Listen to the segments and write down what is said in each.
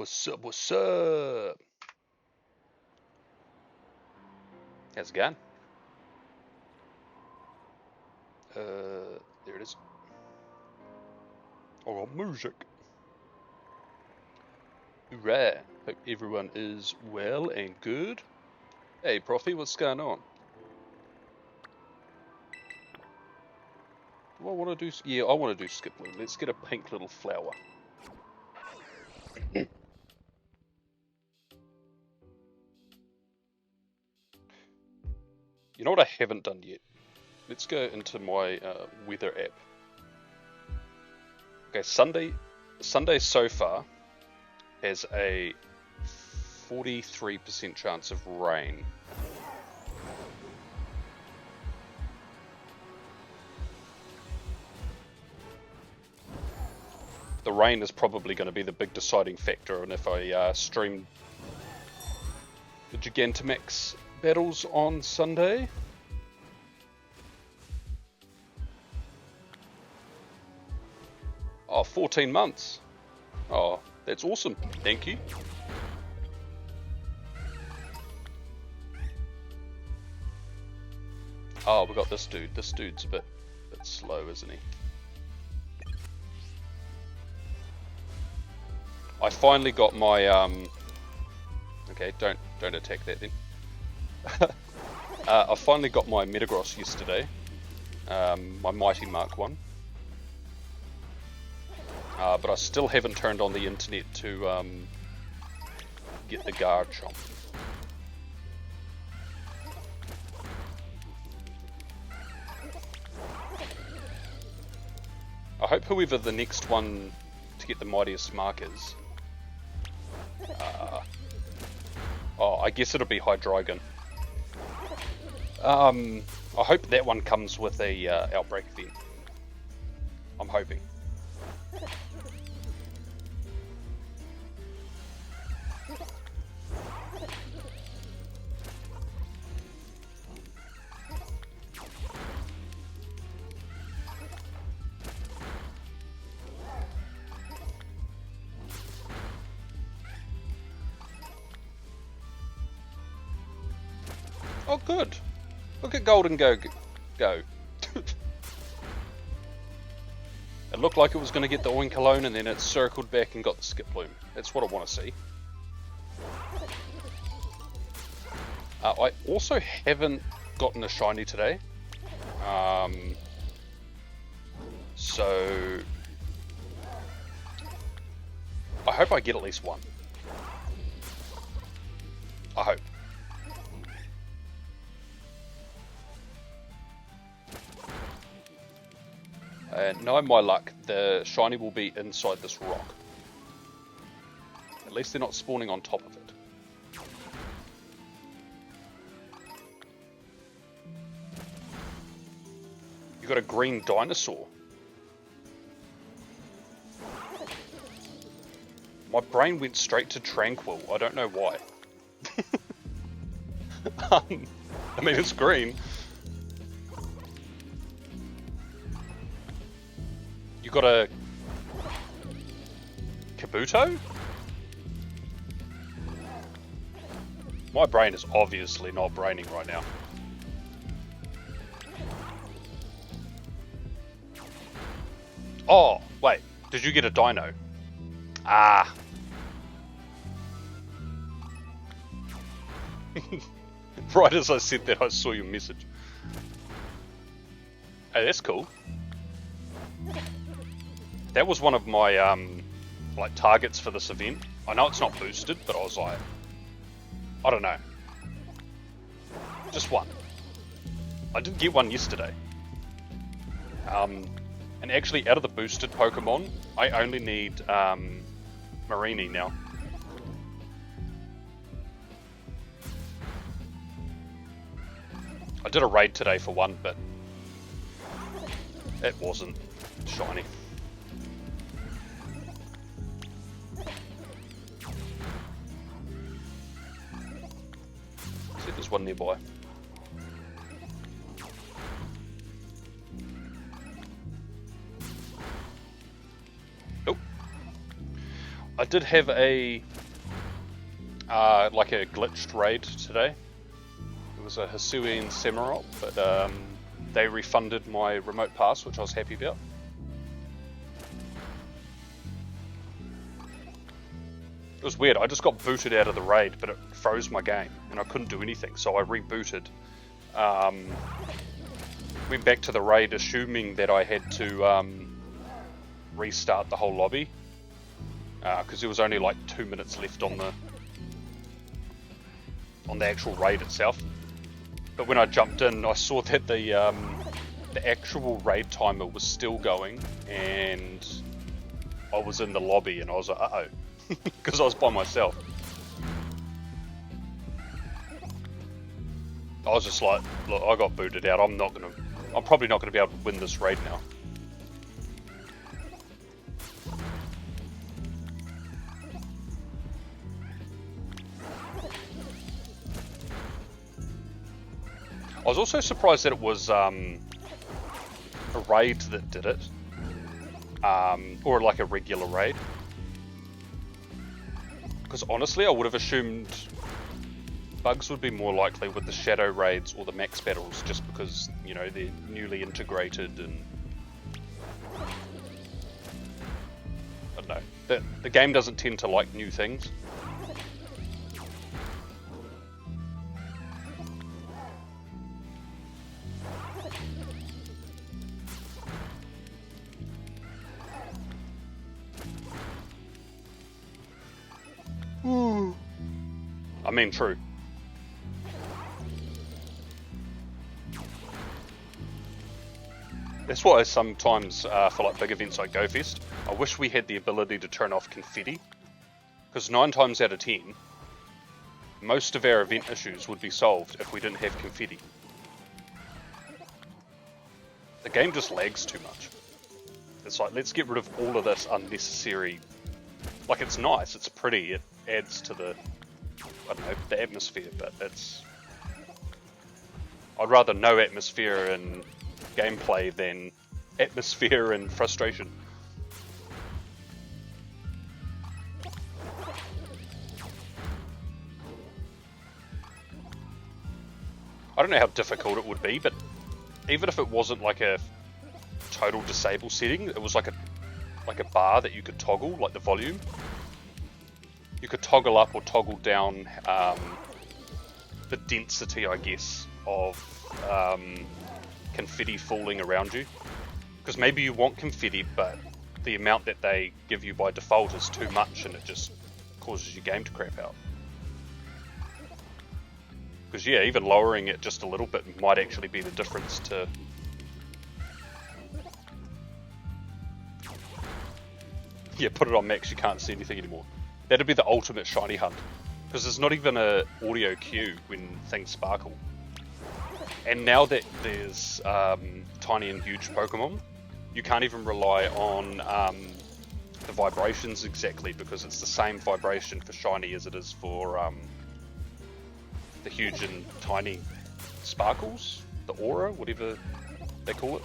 What's up? What's up? How's it going? There it is. Oh, music. Right. Hope everyone is well and good. Hey, Profi, what's going on? Do I want to do... Yeah, I want to do skip bloom. Let's get a pink little flower. You know what I haven't done yet? Let's go into my weather app. Okay, Sunday so far has a 43% chance of rain. The rain is probably going to be the big deciding factor, and if I stream the Gigantamax battles on Sunday. Oh, 14 months. Oh, that's awesome. Thank you. Oh, we got this dude. This dude's a bit slow, isn't he? I finally got my okay, don't attack that then. I finally got my Metagross yesterday. My Mighty Mark 1. But I still haven't turned on the internet to get the Garchomp. I hope whoever the next one to get the Mightiest Mark is. Oh, I guess it'll be Hydreigon. I hope that one comes with a Outbreak event. I'm hoping. Oh, good. Look at Golden go. It looked like it was going to get the Oinkologne and then it circled back and got the Skip Bloom. That's what I want to see. I also haven't gotten a shiny today. So I hope I get at least one. I hope. Knowing my luck, the shiny will be inside this rock. At least they're not spawning on top of it. You got a green dinosaur. My brain went straight to Tranquil. I don't know why. I mean, it's green. You got a Kabuto? My brain is obviously not braining right now. Oh, wait. Did you get a dino? Ah. Right as I said that, I saw your message. Hey, that's cool. That was one of my like targets for this event. I know it's not boosted, but I was like, I don't know, just one. I did get one yesterday. And actually, out of the boosted Pokemon, I only need Marini now. I did a raid today for one, but it wasn't shiny. See if there's one nearby. Nope. I did have a like a glitched raid today. It was a Hisuian Semirot, but they refunded my remote pass, which I was happy about. It was weird, I just got booted out of the raid, but it froze my game, and I couldn't do anything, so I rebooted. Went back to the raid, assuming that I had to restart the whole lobby, because there was only like 2 minutes left on the actual raid itself. But when I jumped in, I saw that the actual raid timer was still going, and I was in the lobby, and I was like, uh-oh. Because I was by myself. I was just like, look, I got booted out. I'm probably not gonna be able to win this raid now. I was also surprised that it was a raid that did it, or like a regular raid. Because honestly, I would have assumed bugs would be more likely with the shadow raids or the max battles, just because, you know, they're newly integrated and I don't know. The game doesn't tend to like new things. I mean, true. That's why sometimes for like big events like GoFest, I wish we had the ability to turn off confetti, because 9 times out of 10, most of our event issues would be solved if we didn't have confetti. The game just lags too much. It's like, let's get rid of all of this unnecessary. Like, it's nice, it's pretty, it adds to the, I don't know, the atmosphere, but it's... I'd rather no atmosphere and gameplay than atmosphere and frustration. I don't know how difficult it would be, but even if it wasn't like a total disable setting, it was like a bar that you could toggle, like the volume. You could toggle up or toggle down the density, I guess, of confetti falling around you. Because maybe you want confetti, but the amount that they give you by default is too much and it just causes your game to crap out. Because yeah, even lowering it just a little bit might actually be the difference to... Yeah, put it on max, you can't see anything anymore. That'd be the ultimate shiny hunt. Because there's not even a audio cue when things sparkle. And now that there's tiny and huge Pokemon, you can't even rely on the vibrations exactly, because it's the same vibration for shiny as it is for the huge and tiny sparkles, the aura, whatever they call it.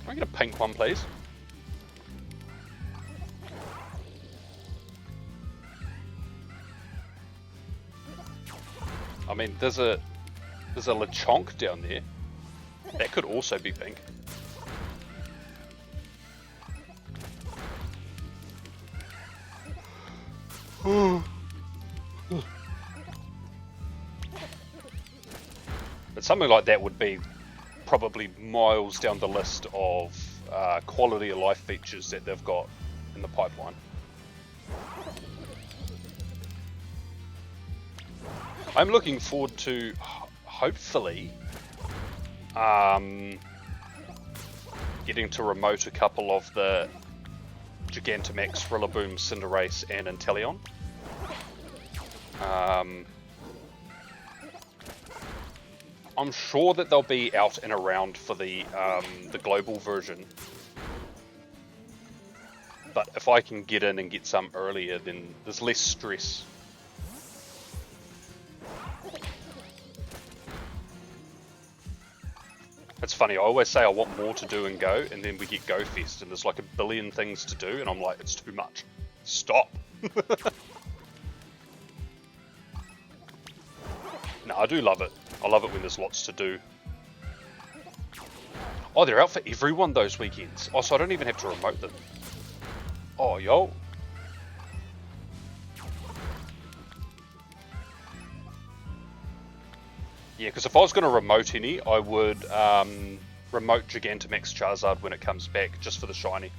Can I get a pink one, please? I mean, there's a Lechonk down there. That could also be pink. But something like that would be probably miles down the list of quality of life features that they've got in the pipeline. I'm looking forward to, hopefully, getting to remote a couple of the Gigantamax, Rillaboom, Cinderace, and Inteleon. I'm sure that they'll be out and around for the global version. But if I can get in and get some earlier, then there's less stress. It's funny, I always say I want more to do and go, and then we get Go Fest, and there's like a billion things to do, and I'm like, it's too much. Stop. No, I do love it. I love it when there's lots to do. Oh, they're out for everyone those weekends. Oh, so I don't even have to remote them. Oh, yo. Yeah, because if I was going to remote any, I would remote Gigantamax Charizard when it comes back, just for the shiny.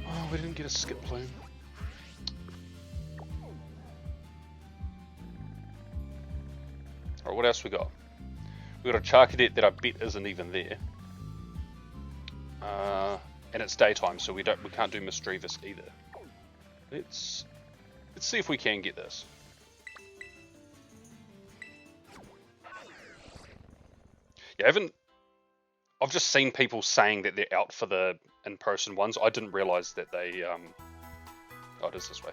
Oh, we didn't get a Skip Plume. Alright, what else we got? We got a Charcadet that I bet isn't even there. And it's daytime, so we can't do Misdreavus either. Let's see if we can get this. Yeah, I've just seen people saying that they're out for the in-person ones. I didn't realise that they oh, it is this way.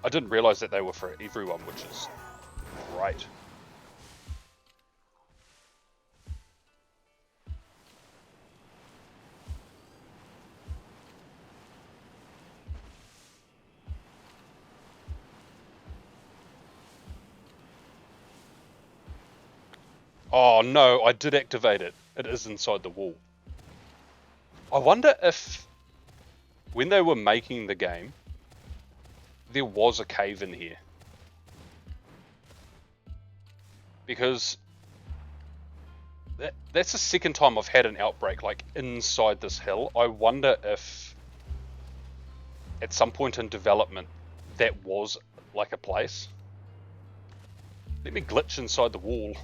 I didn't realise that they were for everyone, which is great. Oh no, I did activate it. It is inside the wall. I wonder if, when they were making the game, there was a cave in here. Because that's the second time I've had an outbreak, like, inside this hill. I wonder if, at some point in development, that was, like, a place. Let me glitch inside the wall.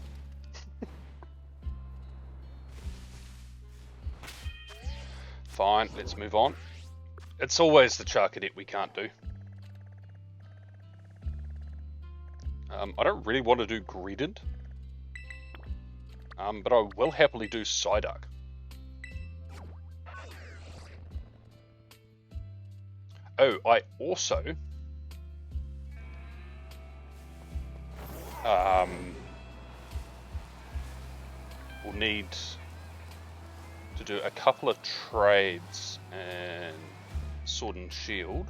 Fine, let's move on. It's always the Charcadet we can't do. I don't really want to do Greedent. But I will happily do Psyduck. Oh, I also... will need to do a couple of trades and Sword and Shield.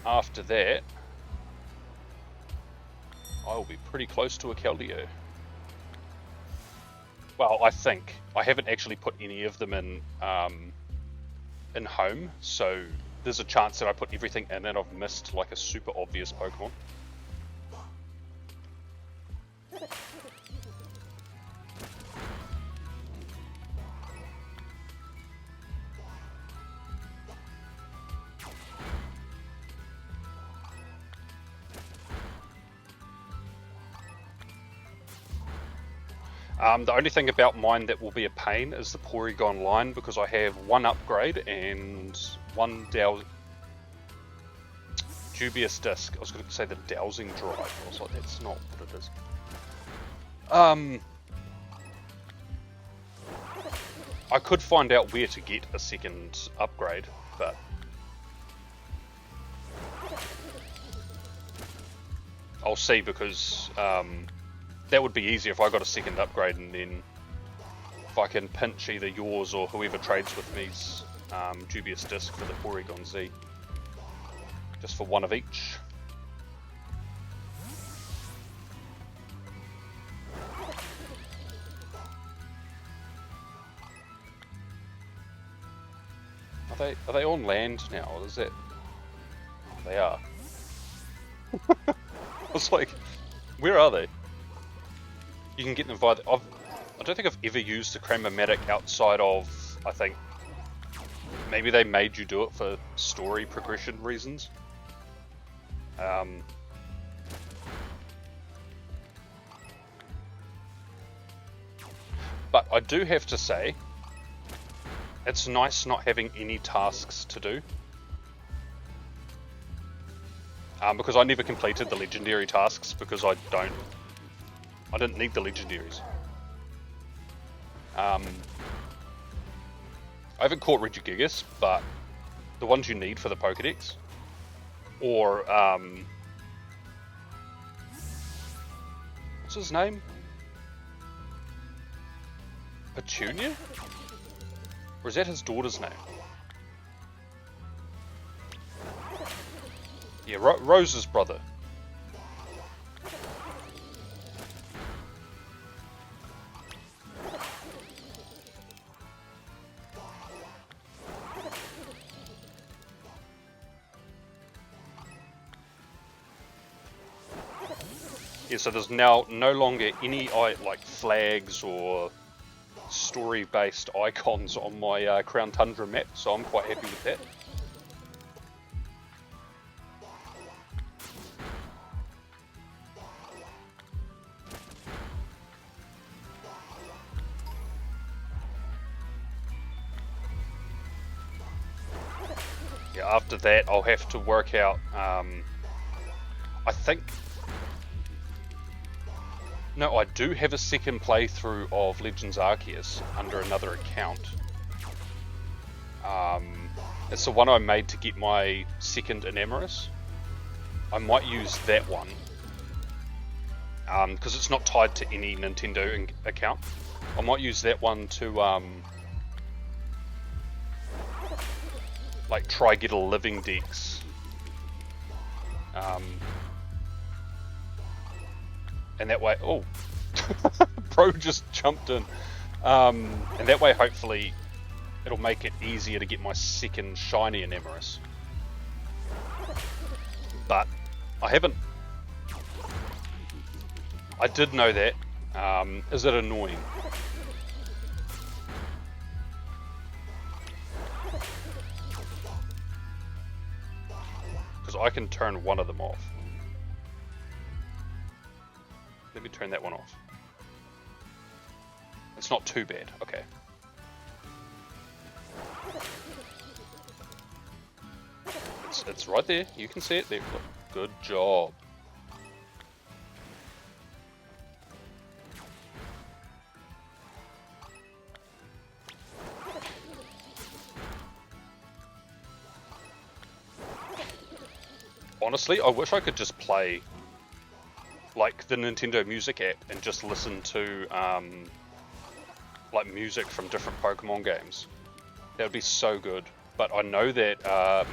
After that, I will be pretty close to a Keldeo. Well, I think. I haven't actually put any of them in home, so there's a chance that I put everything in and I've missed like a super obvious Pokemon. The only thing about mine that will be a pain is the Porygon line, because I have one upgrade and one dubious disc. I was going to say the dowsing drive. I was like, that's not what it is. I could find out where to get a second upgrade, but I'll see, because that would be easier if I got a second upgrade, and then if I can pinch either yours or whoever trades with me's dubious disc for the Porygon Z. Just for one of each. Are they on land now? Is it? They are. I was like, where are they? You can get them via the, I don't think I've ever used the Cramomatic outside of, I think, maybe they made you do it for story progression reasons. But I do have to say, it's nice not having any tasks to do. Because I never completed the legendary tasks because I didn't need the legendaries. I haven't caught Regigigas, but the ones you need for the Pokedex. Or, what's his name? Petunia? Or is that his daughter's name? Yeah, Rose's brother. Yeah, so there's now no longer any like flags or story-based icons on my Crown Tundra map, so I'm quite happy with that. Yeah, after that I'll have to work out, I think... No, I do have a second playthrough of Legends Arceus under another account. It's the one I made to get my second Enamorus. I might use that one. Because it's not tied to any Nintendo account. I might use that one to, like, try get a living dex. And that way, oh, Bro just jumped in. And that way, hopefully, it'll make it easier to get my second shiny Enamorus. But I haven't. I did know that. Is it annoying? Because I can turn one of them off. Let me turn that one off. It's not too bad, okay. It's right there, you can see it there. Look, good job. Honestly, I wish I could just play like the Nintendo Music app and just listen to like music from different Pokemon games. That would be so good. But I know that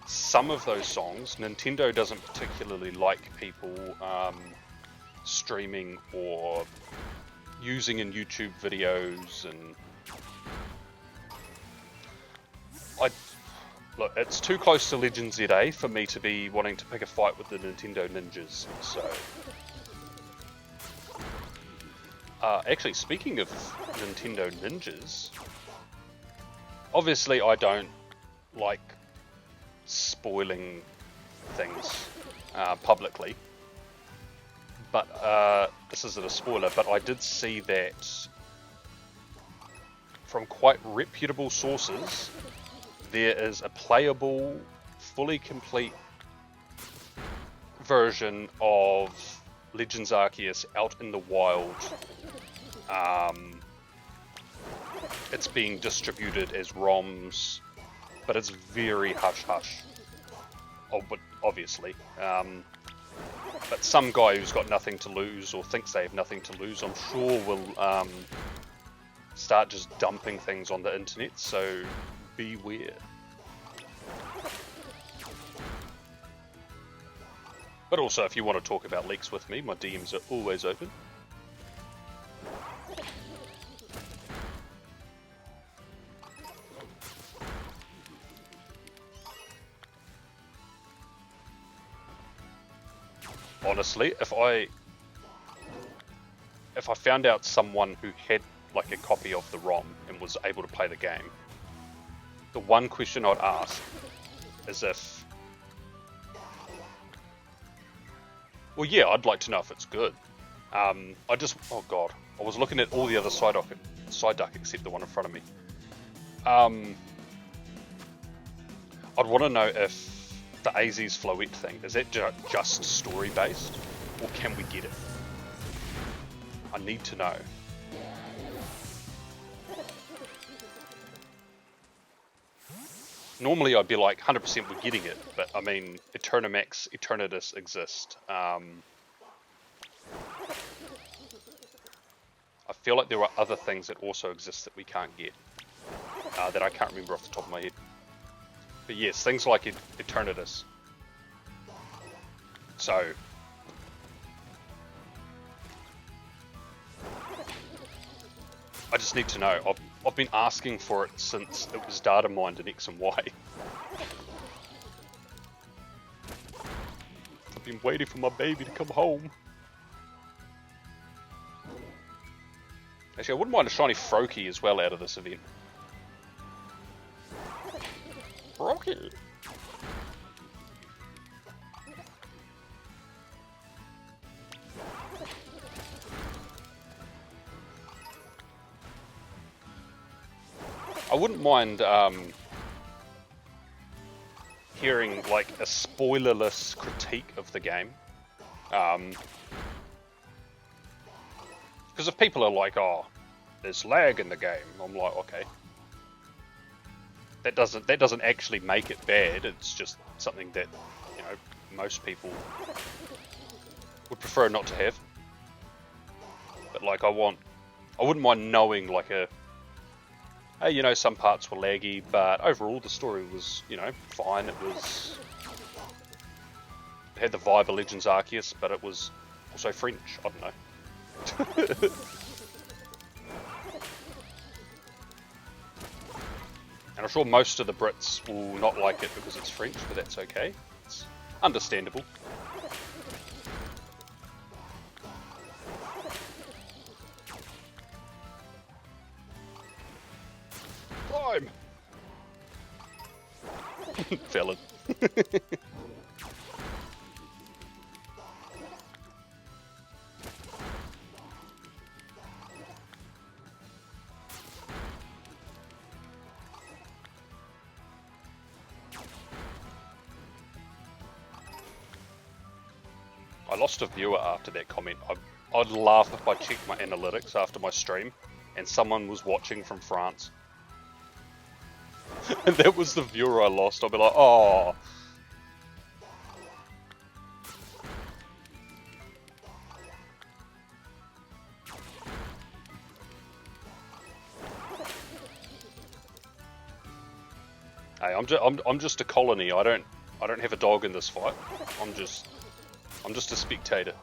some of those songs, Nintendo doesn't particularly like people streaming or using in YouTube videos, and look, it's too close to Legends ZA for me to be wanting to pick a fight with the Nintendo ninjas, so... actually, speaking of Nintendo ninjas, obviously I don't like spoiling things publicly, but this isn't a spoiler, but I did see that from quite reputable sources, there is a playable, fully complete version of Legends Arceus out in the wild. It's being distributed as ROMs, but it's very hush-hush. Oh, but obviously. But some guy who's got nothing to lose, or thinks they have nothing to lose, I'm sure will start just dumping things on the internet, so beware. But also, if you want to talk about leaks with me, my DMs are always open. Honestly, if I found out someone who had like a copy of the ROM and was able to play the game, the one question I'd ask is if... Well, yeah, I'd like to know if it's good. Oh god, I was looking at all the other side duck except the one in front of me. I'd want to know if the AZ's Floette thing, is that just story based, or can we get it? I need to know. Normally I'd be like 100% we're getting it, but I mean, Eternamax, Eternatus exist. I feel like there are other things that also exist that we can't get, that I can't remember off the top of my head. But yes, things like Eternatus. So, I just need to know. I've been asking for it since it was data mined in X and Y. I've been waiting for my baby to come home. Actually, I wouldn't mind a shiny Froakie as well out of this event. Froakie! I wouldn't mind hearing like a spoilerless critique of the game, because if people are like, "Oh, there's lag in the game," I'm like, "Okay, that doesn't actually make it bad. It's just something that, you know, most people would prefer not to have." But like, I wouldn't mind knowing like hey, you know, some parts were laggy, but overall the story was, you know, fine. It had the vibe of Legends Arceus, but it was also French. I don't know. And I'm sure most of the Brits will not like it because it's French, but that's okay. It's understandable. Climb! Felon. I lost a viewer after that comment. I'd laugh if I checked my analytics after my stream and someone was watching from France. And that was the viewer I lost. I'll be like, oh. Hey, I'm just a colony. I don't have a dog in this fight. I'm just a spectator.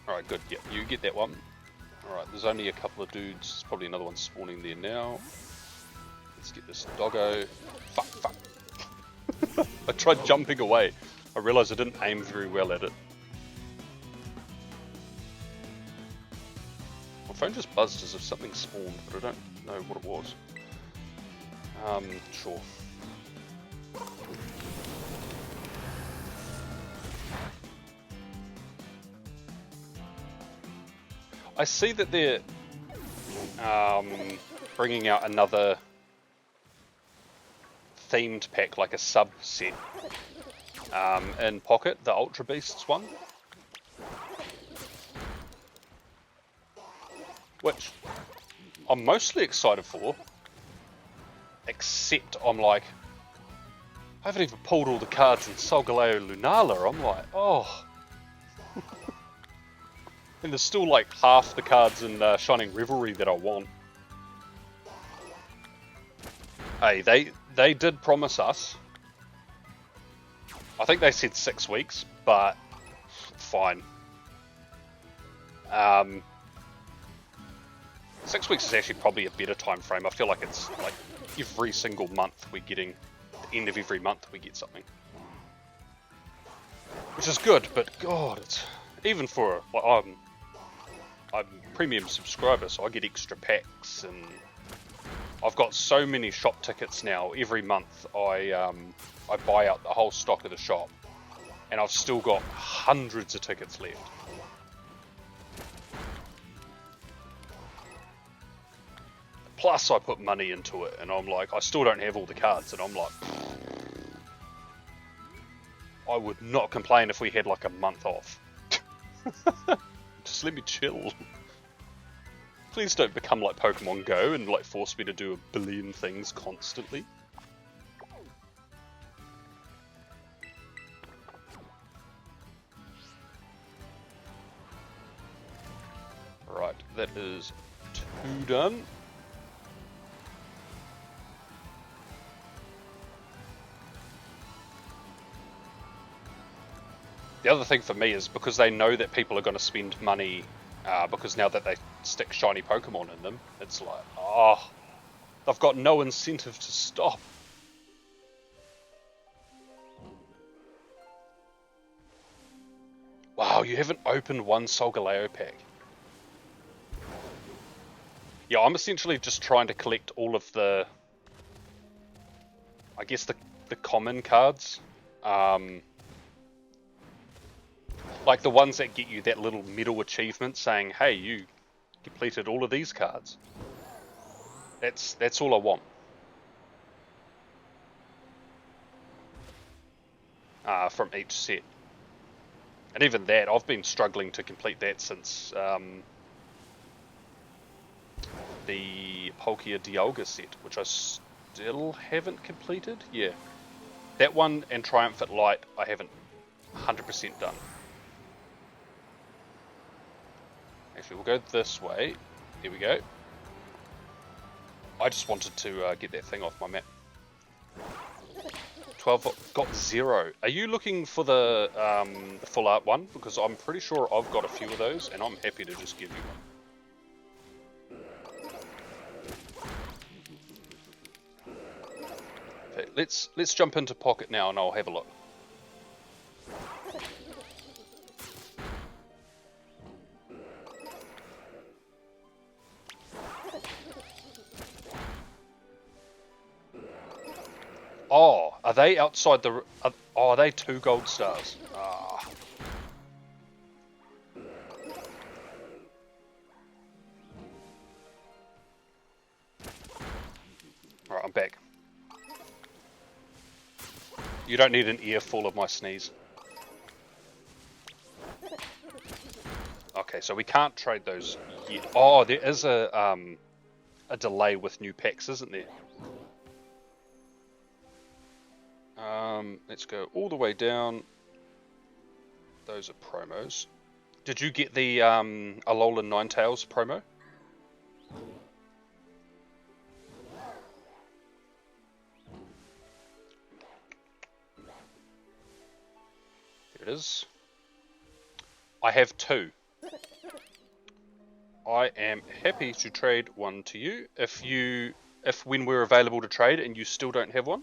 Alright, good. Yep, you get that one. Alright, there's only a couple of dudes. There's probably another one spawning there now. Let's get this doggo. Fuck. I tried jumping away. I realised I didn't aim very well at it. My phone just buzzed as if something spawned, but I don't know what it was. Sure. I see that they're bringing out another themed pack, like a subset, in Pocket, the Ultra Beasts one. Which I'm mostly excited for, except I'm like, I haven't even pulled all the cards in Solgaleo Lunala. I'm like, oh. And there's still like half the cards in Shining Revelry that I want. Hey, they did promise us. I think they said 6 weeks, but fine. 6 weeks is actually probably a better time frame. I feel like it's like every single month we're getting, at the end of every month we get something. Which is good, but God, it's even for like I'm a premium subscriber, so I get extra packs, and I've got so many shop tickets now. Every month I buy out the whole stock of the shop, and I've still got hundreds of tickets left. Plus I put money into it, and I'm like, I still don't have all the cards, and I'm like, I would not complain if we had like a month off. Just let me chill. Please don't become like Pokemon Go and like force me to do a billion things constantly. Right, that is 2 done. The other thing for me is because they know that people are going to spend money because now that they stick shiny Pokemon in them, it's like, oh, they've got no incentive to stop. Wow, you haven't opened one Solgaleo pack. Yeah, I'm essentially just trying to collect all of the, I guess the common cards. Like the ones that get you that little medal achievement saying, hey, you completed all of these cards. That's all I want. From each set. And even that, I've been struggling to complete that since the Palkia Dialga set, which I still haven't completed. Yeah. That one and Triumphant Light I haven't 100% done. Actually, we'll go this way. Here we go. I just wanted to get that thing off my map. 12 got 0. Are you looking for the full art one? Because I'm pretty sure I've got a few of those, and I'm happy to just give you one. Okay, let's jump into Pocket now, and I'll have a look. Oh, are they outside the... are they 2 gold stars? Ah. Alright, I'm back. You don't need an earful of my sneeze. Okay, so we can't trade those yet. Oh, there is a delay with new packs, isn't there? Let's go all the way down. Those are promos. Did you get the Alolan Ninetales promo? There it is. I have 2. I am happy to trade one to you. If when we're available to trade and you still don't have one,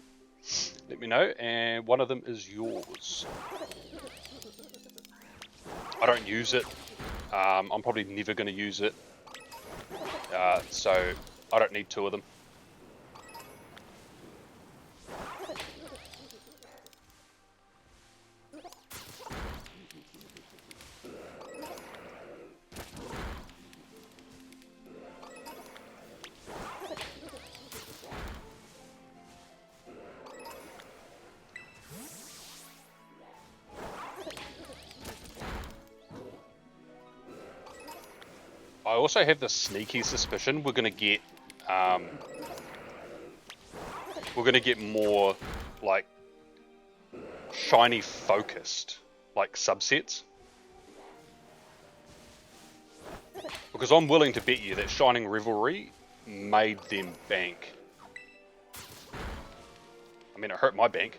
let me know, and one of them is yours. I don't use it. I'm probably never going to use it. So I don't need 2 of them. I also have this sneaky suspicion we're gonna get more like shiny focused like subsets, because I'm willing to bet you that Shining Revelry made them bank. I mean, it hurt my bank.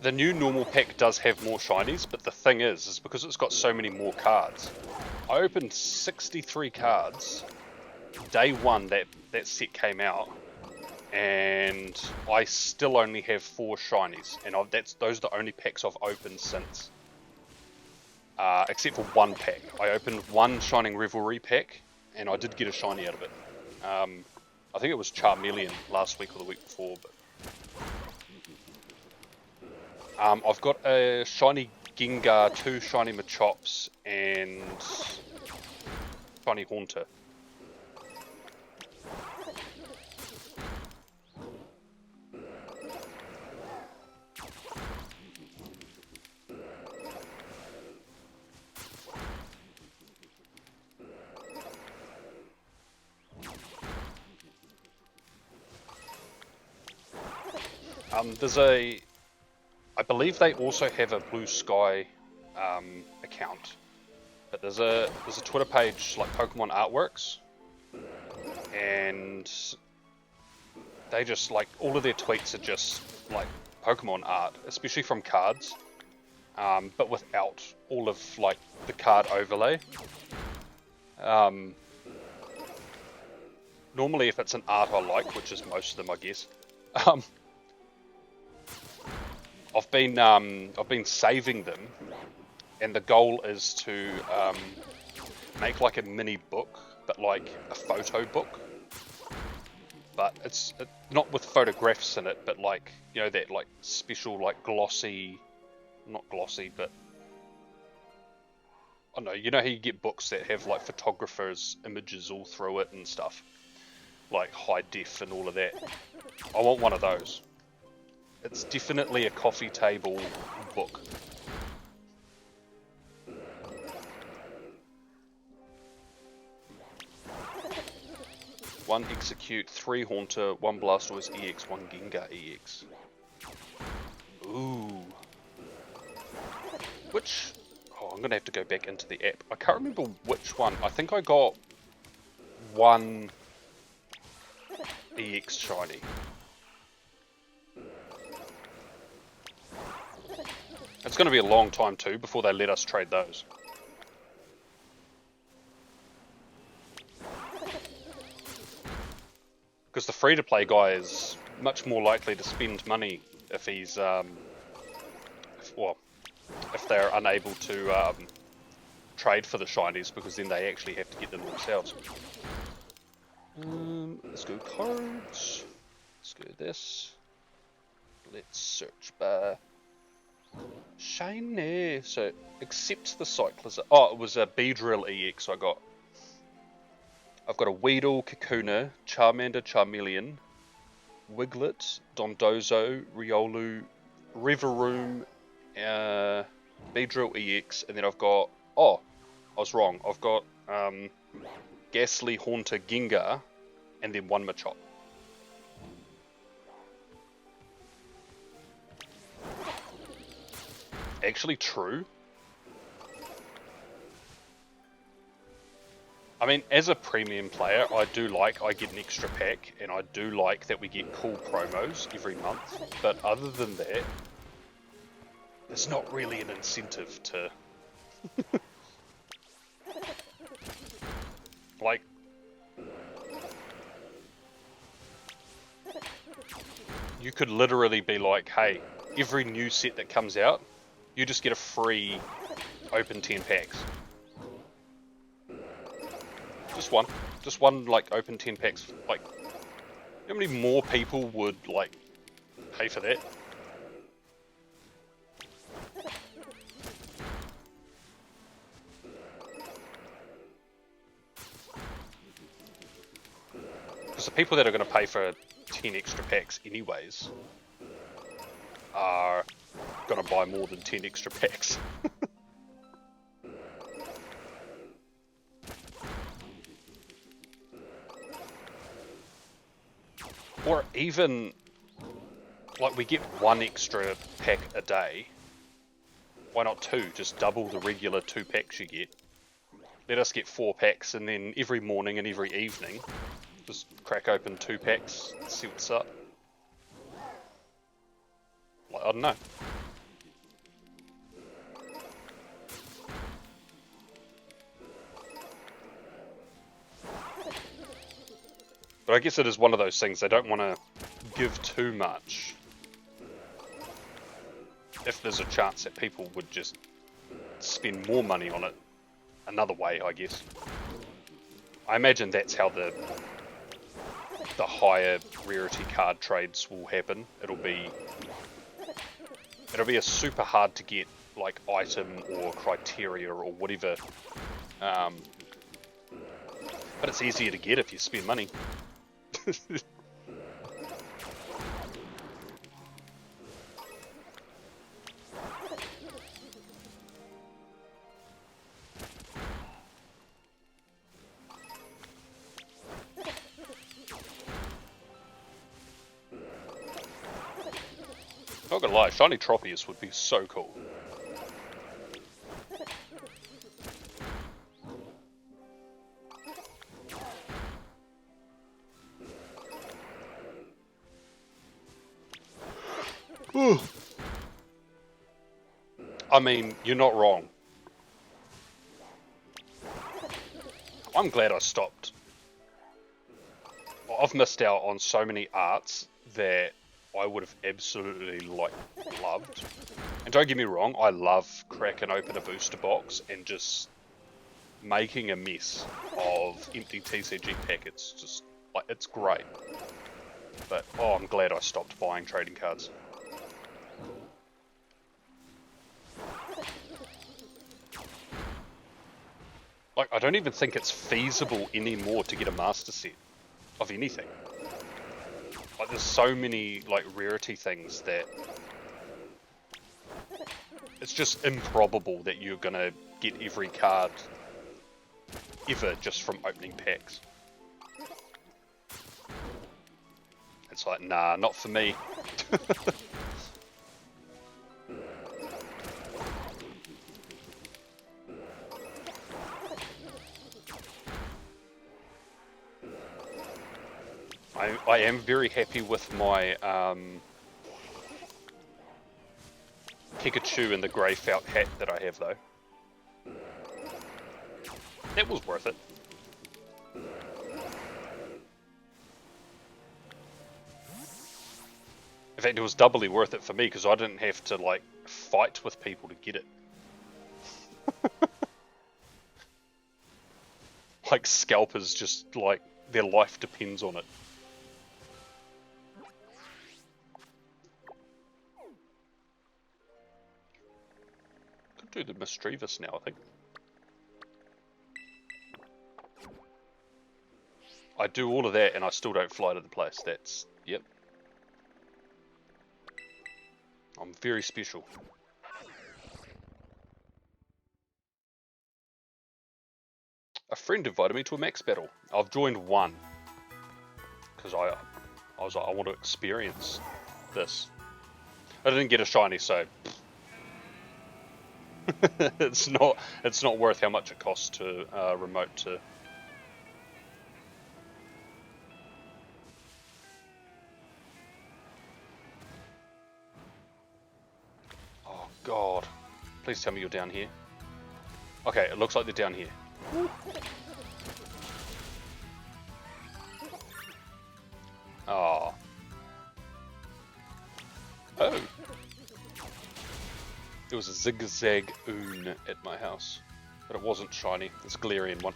The new normal pack does have more shinies, but the thing is because it's got so many more cards, I opened 63 cards. Day one that set came out, and I still only have 4 shinies, and those are the only packs I've opened since. Except for one pack. I opened one Shining Revelry pack, and I did get a shiny out of it. I think it was Charmeleon last week or the week before. But I've got a shiny Gengar, 2 shiny Machops, and shiny Haunter. I believe they also have a Blue Sky account, but there's a Twitter page like Pokemon Artworks, and they just like all of their tweets are just like Pokemon art, especially from cards, but without all of like the card overlay. Normally, if it's an art I like, which is most of them, I guess. I've been saving them, and the goal is to make like a mini book, but like a photo book. But it's not with photographs in it, but like, you know, that like special like glossy, not glossy, but I don't know, you know how you get books that have like photographers' images all through it and stuff, like high def and all of that. I want one of those. It's definitely a coffee table book. One Execute, 3 Haunter, 1 Blastoise EX, 1 Gengar EX. Ooh. Which... Oh, I'm gonna have to go back into the app. I can't remember which one. I think I got 1 EX shiny. It's going to be a long time too before they let us trade those. Because the free-to-play guy is much more likely to spend money if he's, if they're unable to trade for the shinies, because then they actually have to get them themselves. Let's go cards. Let's go this. Let's search bar. Shiny. So, accept the Cyclizar. Oh, it was a Beedrill EX I got. I've got a Weedle, Kakuna, Charmander, Charmeleon, Wiglet, Dondozo, Riolu, Reveroom, Beedrill EX, and then I've got... Oh, I was wrong. I've got Ghastly, Haunter, Gengar, and then 1 Machop. Actually true. I mean, as a premium player, I get an extra pack, and I do like that we get cool promos every month, but other than that, there's not really an incentive to... like... You could literally be like, hey, every new set that comes out, you just get a free open 10 packs. Just one like open 10 packs. Like, how many more people would like pay for that? Because the people that are going to pay for 10 extra packs anyways are going to buy more than 10 extra packs. Or even, like, we get 1 extra pack a day. Why not 2? Just double the regular 2 packs you get. Let us get 4 packs, and then every morning and every evening, just crack open 2 packs, see what's up. Like, I don't know. But I guess it is one of those things, they don't want to give too much if there's a chance that people would just spend more money on it another way, I guess. I imagine that's how the higher rarity card trades will happen. It'll be a super hard to get like item or criteria or whatever, but it's easier to get if you spend money. Not gonna lie, Shiny Tropius would be so cool. I mean, you're not wrong. I'm glad I stopped. I've missed out on so many arts that I would have absolutely loved. And don't get me wrong, I love cracking open a booster box and just making a mess of empty TCG packets. Just like, it's great. But oh, I'm glad I stopped buying trading cards. Like, I don't even think it's feasible anymore to get a master set of anything. Like, there's so many, like, rarity things that it's just improbable that you're gonna get every card ever just from opening packs. It's like, nah, not for me. I am very happy with my Pikachu and the grey felt hat that I have, though. That was worth it. In fact, it was doubly worth it for me because I didn't have to like fight with people to get it. Like scalpers, just like their life depends on it. Do the Mischievous now, I think. I do all of that and I still don't fly to the place. That's, yep. I'm very special. A friend invited me to a max battle. I've joined one. Because I was like, I want to experience this. I didn't get a shiny, so... it's not worth how much it costs to remote to. Oh god, please tell me you're down here. Okay, it looks like they're down here. Oh. Oh. There was a zigzag oon at my house, but it wasn't shiny. It's a Galarian one.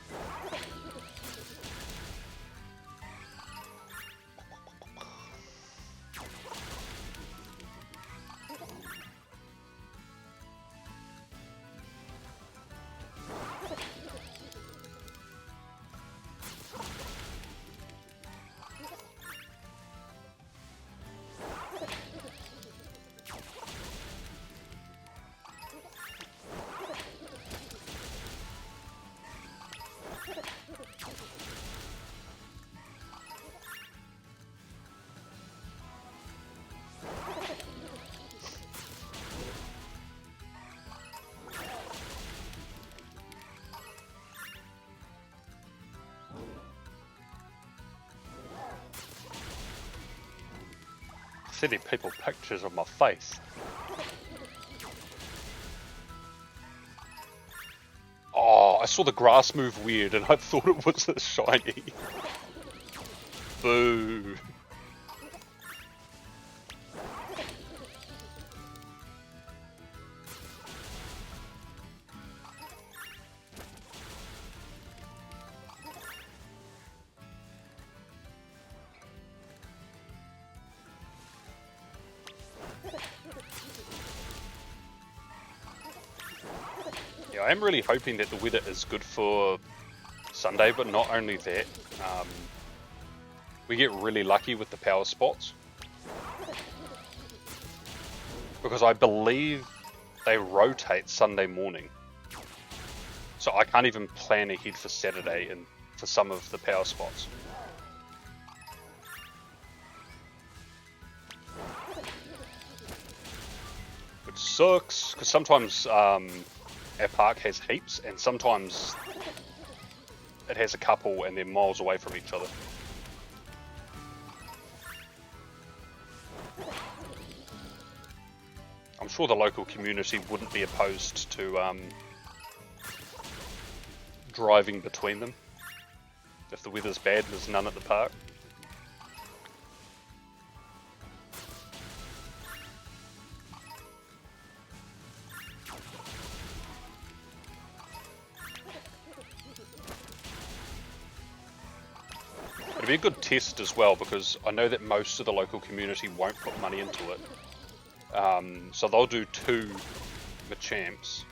Sending people pictures of my face. Oh, I saw the grass move weird and I thought it was a shiny. Boo. Yeah, I am really hoping that the weather is good for Sunday, but not only that, we get really lucky with the power spots. Because I believe they rotate Sunday morning. So I can't even plan ahead for Saturday and for some of the power spots. Which sucks, because sometimes our park has heaps, and sometimes it has a couple and they're miles away from each other. I'm sure the local community wouldn't be opposed to driving between them if the weather's bad and there's none at the park. It'd be a good test as well, because I know that most of the local community won't put money into it. So they'll do 2 Machamps.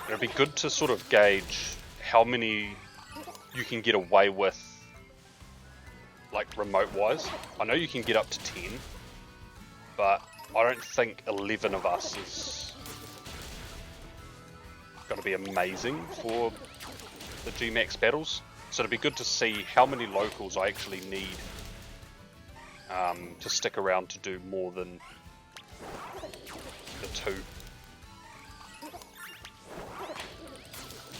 It'd be good to sort of gauge how many you can get away with, like remote-wise. I know you can get up to 10, but I don't think 11 of us is going to be amazing for the G-Max battles. So it'd be good to see how many locals I actually need to stick around to do more than the 2.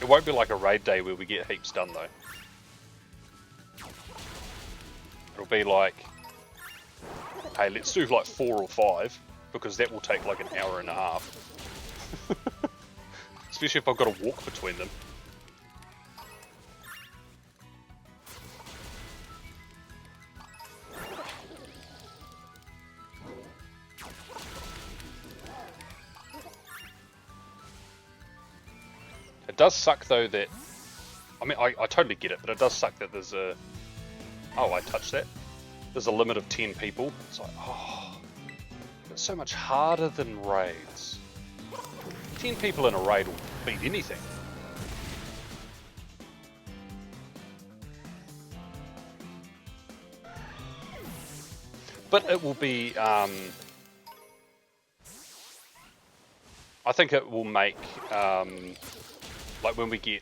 It won't be like a raid day where we get heaps done though. It'll be like, hey, let's do like 4 or 5, because that will take like an hour and a half. Especially if I've got to walk between them. It does suck though that, I mean, I totally get it, but it does suck that there's a, oh, I touched that. There's a limit of 10 people. It's like, oh, it's so much harder than raids. 10 people in a raid will beat anything. But it will be, I think it will make, like when we get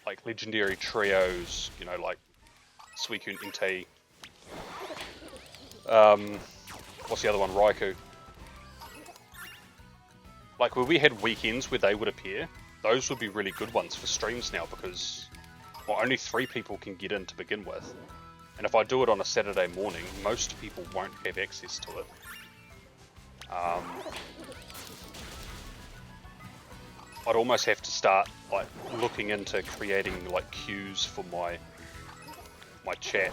like legendary trios, you know, like Suicune and Entei, what's the other one, Raikou. Like where we had weekends where they would appear, those would be really good ones for streams now, because well, only 3 people can get in to begin with. And if I do it on a Saturday morning, most people won't have access to it. I'd almost have to start like looking into creating like queues for my chat,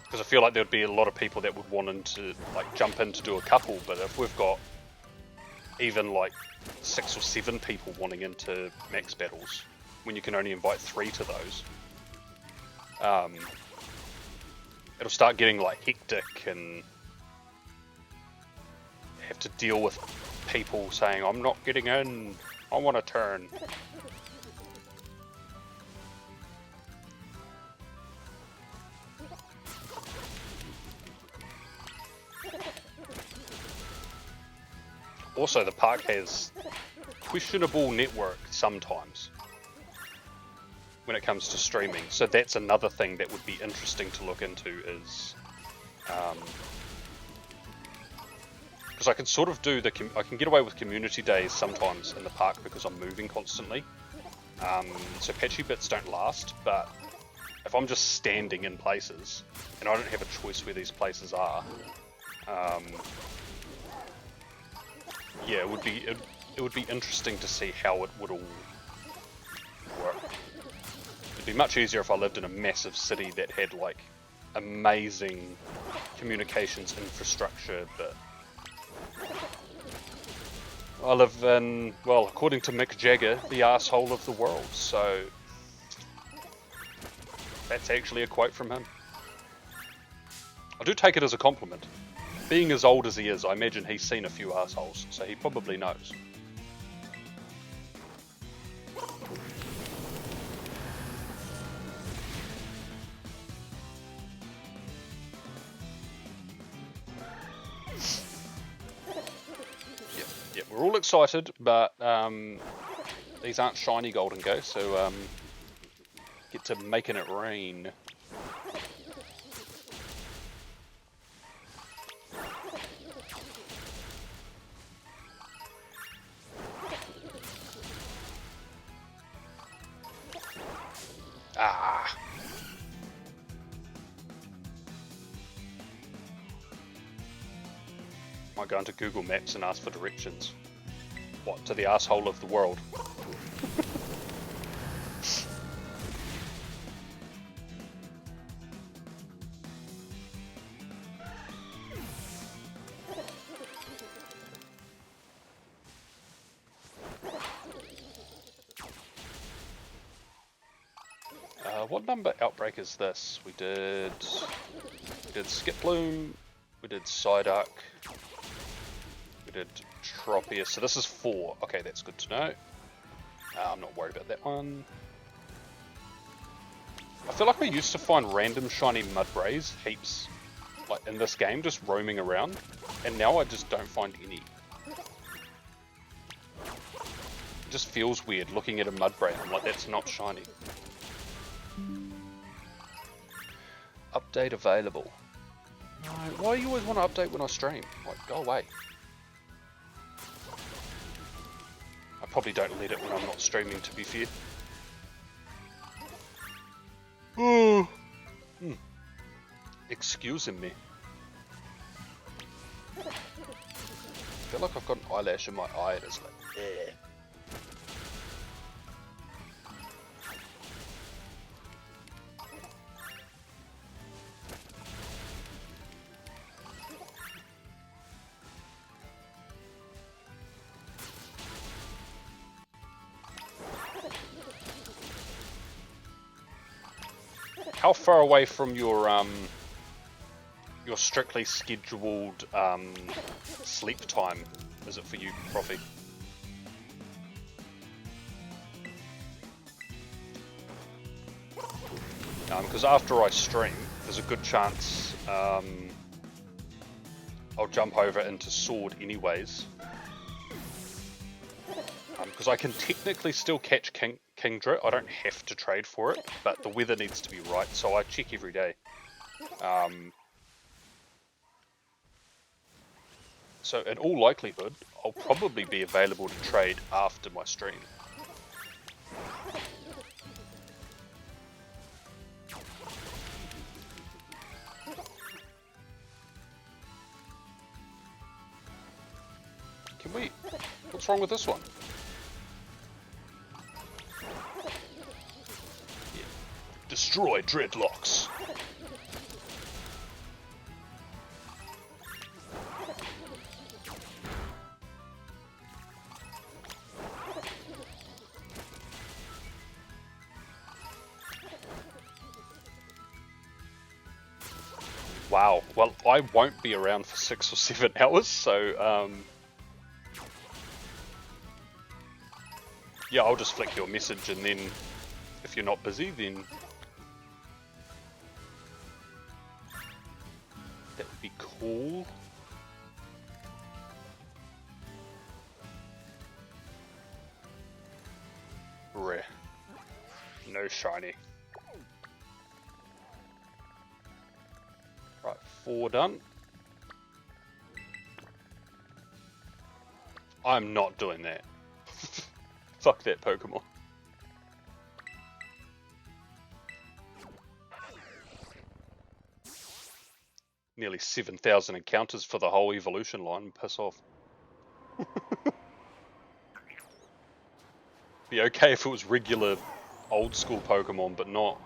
because I feel like there'd be a lot of people that would want to like jump in to do a couple. But if we've got even like 6 or 7 people wanting into max battles, when you can only invite 3 to those, it'll start getting like hectic, and have to deal with people saying, I'm not getting in, I want to turn. Also, the park has questionable network sometimes when it comes to streaming, so that's another thing that would be interesting to look into, is because I can sort of do I can get away with community days sometimes in the park because I'm moving constantly, so patchy bits don't last. But if I'm just standing in places and I don't have a choice where these places are, yeah, it would be interesting to see how it would all work. It'd be much easier if I lived in a massive city that had like amazing communications infrastructure, but I live in, well, according to Mick Jagger, the arsehole of the world, so that's actually a quote from him. I do take it as a compliment. Being as old as he is, I imagine he's seen a few assholes, so he probably knows. Yeah, we're all excited, but these aren't shiny golden ghosts, so get to making it rain. Ah. I go into Google Maps and ask for directions. What, to the asshole of the world? What number outbreak is this? We did Skip Bloom, we did Psyduck, we did Tropius, so this is 4. Okay, that's good to know. I'm not worried about that one. I feel like we used to find random shiny Mudbrays heaps, like in this game, just roaming around, and now I just don't find any. It just feels weird looking at a Mudbray, I'm like, that's not shiny. Update available. No, why do you always want to update when I stream? Like, go away. I probably don't let it when I'm not streaming, to be fair. Oh. Excusing me. I feel like I've got an eyelash in my eye and it's like, eh. How far away from your strictly scheduled sleep time is it for you, Profi? Because after I stream, there's a good chance I'll jump over into Sword anyways. Because I can technically still catch Kingdra, I don't have to trade for it, but the weather needs to be right, so I check every day. So in all likelihood, I'll probably be available to trade after my stream. Can we... What's wrong with this one? Yeah. Destroy dreadlocks. Wow, well, I won't be around for 6 or 7 hours, so, yeah, I'll just flick you a message, and then, if you're not busy, then that would be cool. Rare. No shiny. Right, 4 done. I'm not doing that. Fuck that Pokemon. Nearly 7,000 encounters for the whole evolution line. Piss off. Be okay if it was regular, old school Pokemon, but not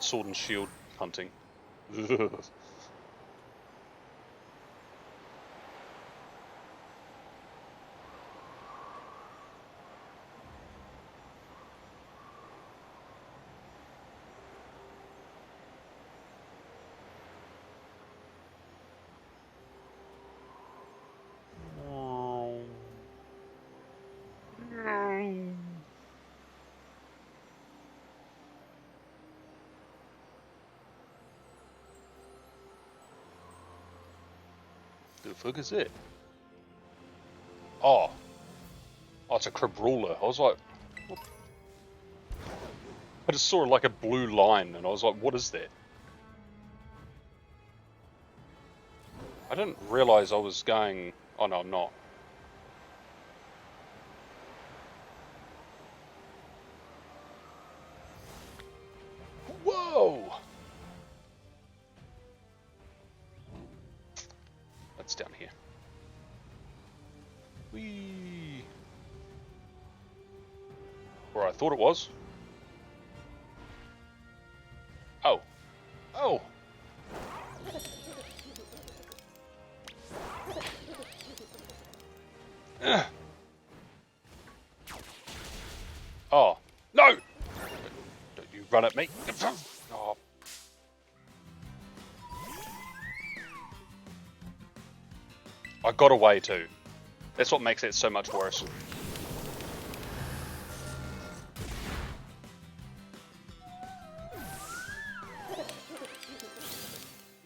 Sword and Shield hunting. The fuck is it? Oh, it's a Crabrawler. I was like, what? I just saw like a blue line, and I was like, what is that? I didn't realize I was going. Oh no, I'm not. Whoa! That's down here. Whee! Or I thought it was. Oh. Oh! Ugh. Oh. No! Don't you run at me. Oh. I got away too. That's what makes it so much worse.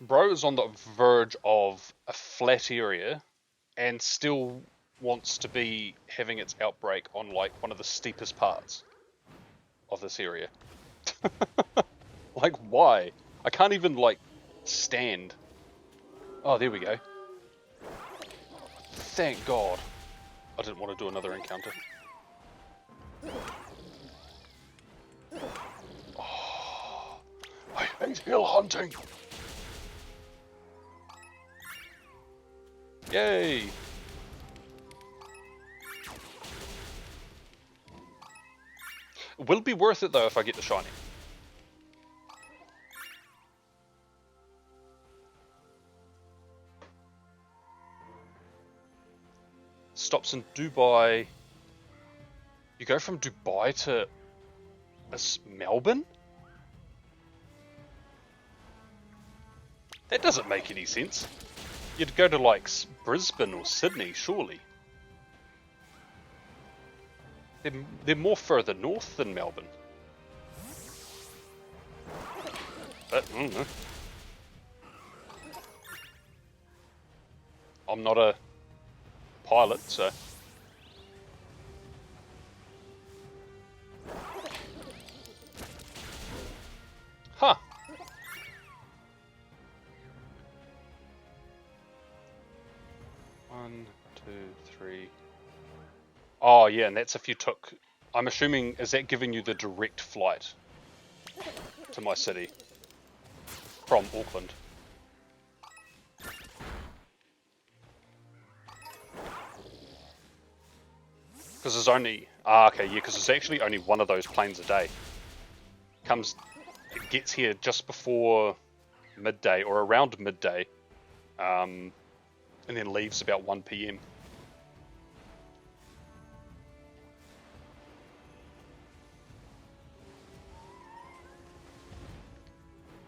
Bro is on the verge of a flat area and still wants to be having its outbreak on like one of the steepest parts of this area. Like, why? I can't even like stand. Oh, there we go. Thank God. I didn't want to do another encounter. Oh, I hate hill hunting. Yay! Will it be worth it though if I get the shiny? Stops in Dubai. You go from Dubai to Melbourne? That doesn't make any sense. You'd go to like Brisbane or Sydney, surely. They're more further north than Melbourne. But, I'm not a pilot, so... Huh. One, two, three... Oh, yeah, and that's if you took... I'm assuming, is that giving you the direct flight to my city from Auckland? Because there's only... Ah, okay, yeah, because there's actually only one of those planes a day. It gets here just before midday, or around midday, and then leaves about 1 PM.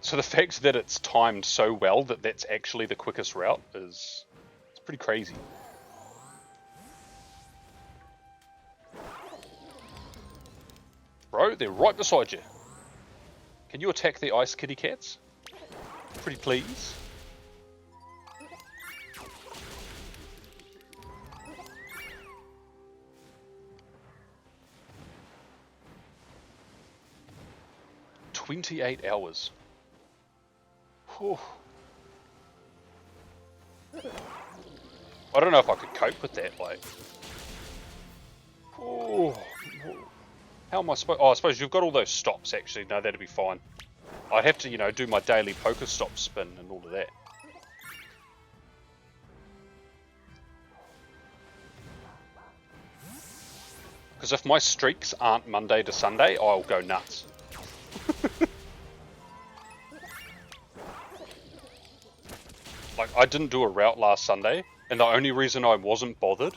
So the fact that it's timed so well that that's actually the quickest route is... It's pretty crazy. Bro, they're right beside you. Can you attack the ice kitty cats? Pretty please. "28 hours. Whew. I don't know if I could cope with that, like... Oh, how am I supposed... Oh, I suppose you've got all those stops, actually. No, that'd be fine. I'd have to, you know, do my daily Pokestop spin and all of that. Because if my streaks aren't Monday to Sunday, I'll go nuts. Like, I didn't do a route last Sunday, and the only reason I wasn't bothered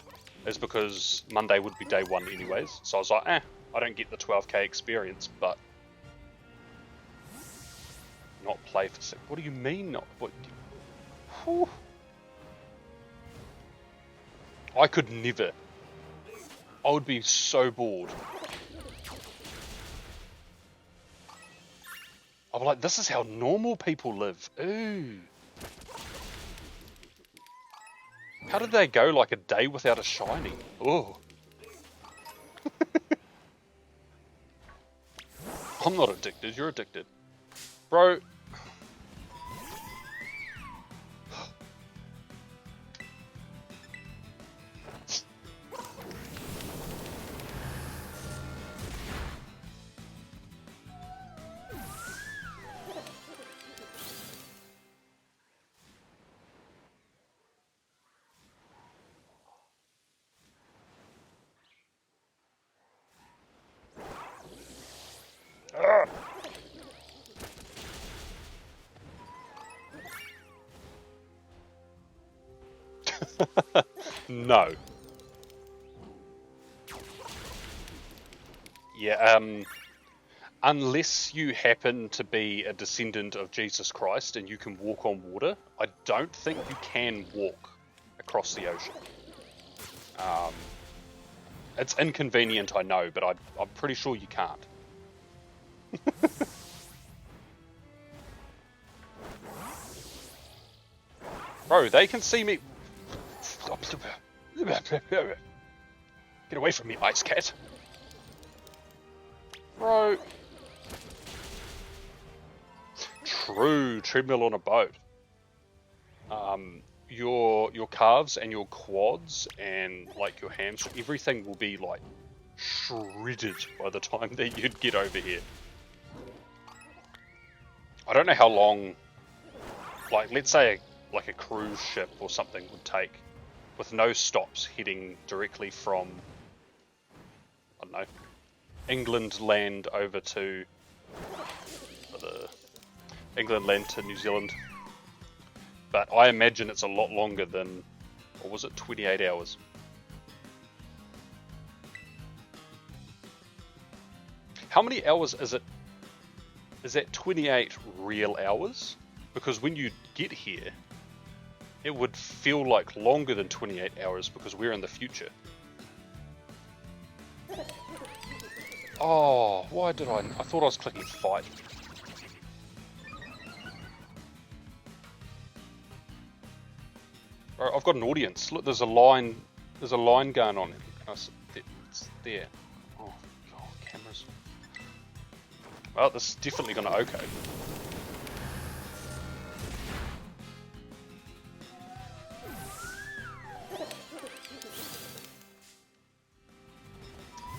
is because Monday would be day one anyways. So I was like, I don't get the 12k experience, but not play for 6. What do you mean not? What? Whew. I could never. I would be so bored. I'm like, this is how normal people live. Ooh. How did they go like a day without a shiny? Oh. I'm not addicted, you're addicted. Bro. No. Yeah, unless you happen to be a descendant of Jesus Christ and you can walk on water, I don't think you can walk across the ocean. It's inconvenient, I know, but I'm pretty sure you can't. Bro, they can see me. Get away from me, ice cat. Bro. True, treadmill on a boat. Your calves and your quads and like your hamstring, everything will be like shredded by the time that you'd get over here. I don't know how long, like let's say like a cruise ship or something would take with no stops heading directly from, I don't know, England land over to England land to New Zealand. But I imagine it's a lot longer than, or was it 28 hours? How many hours is it? Is that 28 real hours? Because when you get here, it would feel like longer than 28 hours because we're in the future. Oh, why did I thought I was clicking fight. Bro, I've got an audience. Look, there's a line going on. It's there. Oh, God, cameras. Well, this is definitely going to okay.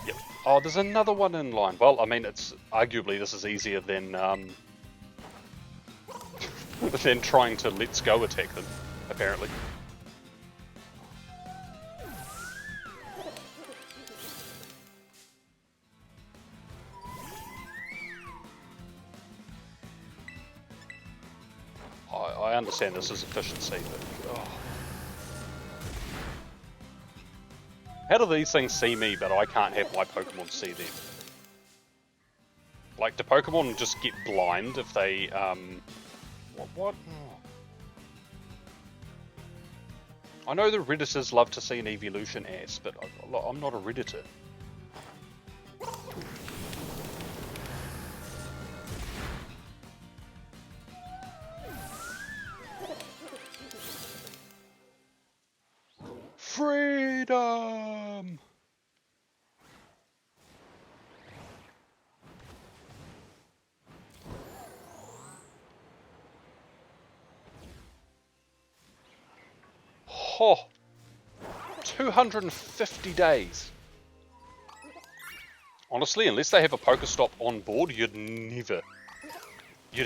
Yep. Oh, there's another one in line. Well, I mean, it's arguably this is easier than than trying to let's go attack them, apparently. I understand this is efficiency, but oh. How do these things see me, but I can't have my Pokemon see them? Like, do Pokemon just get blind if they, what? I know the Redditors love to see an evolution ass, but I'm not a Redditor. Freedom! Oh, 250 days. Honestly, unless they have a Pokestop on board, you'd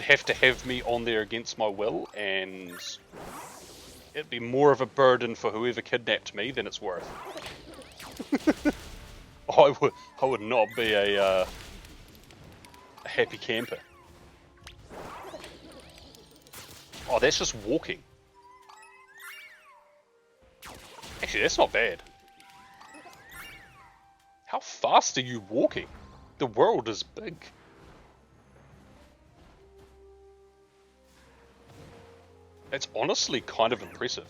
have to have me on there against my will, and it'd be more of a burden for whoever kidnapped me than it's worth. I would not be a happy camper. Oh, that's just walking. Actually, that's not bad. How fast are you walking? The world is big. It's honestly kind of impressive.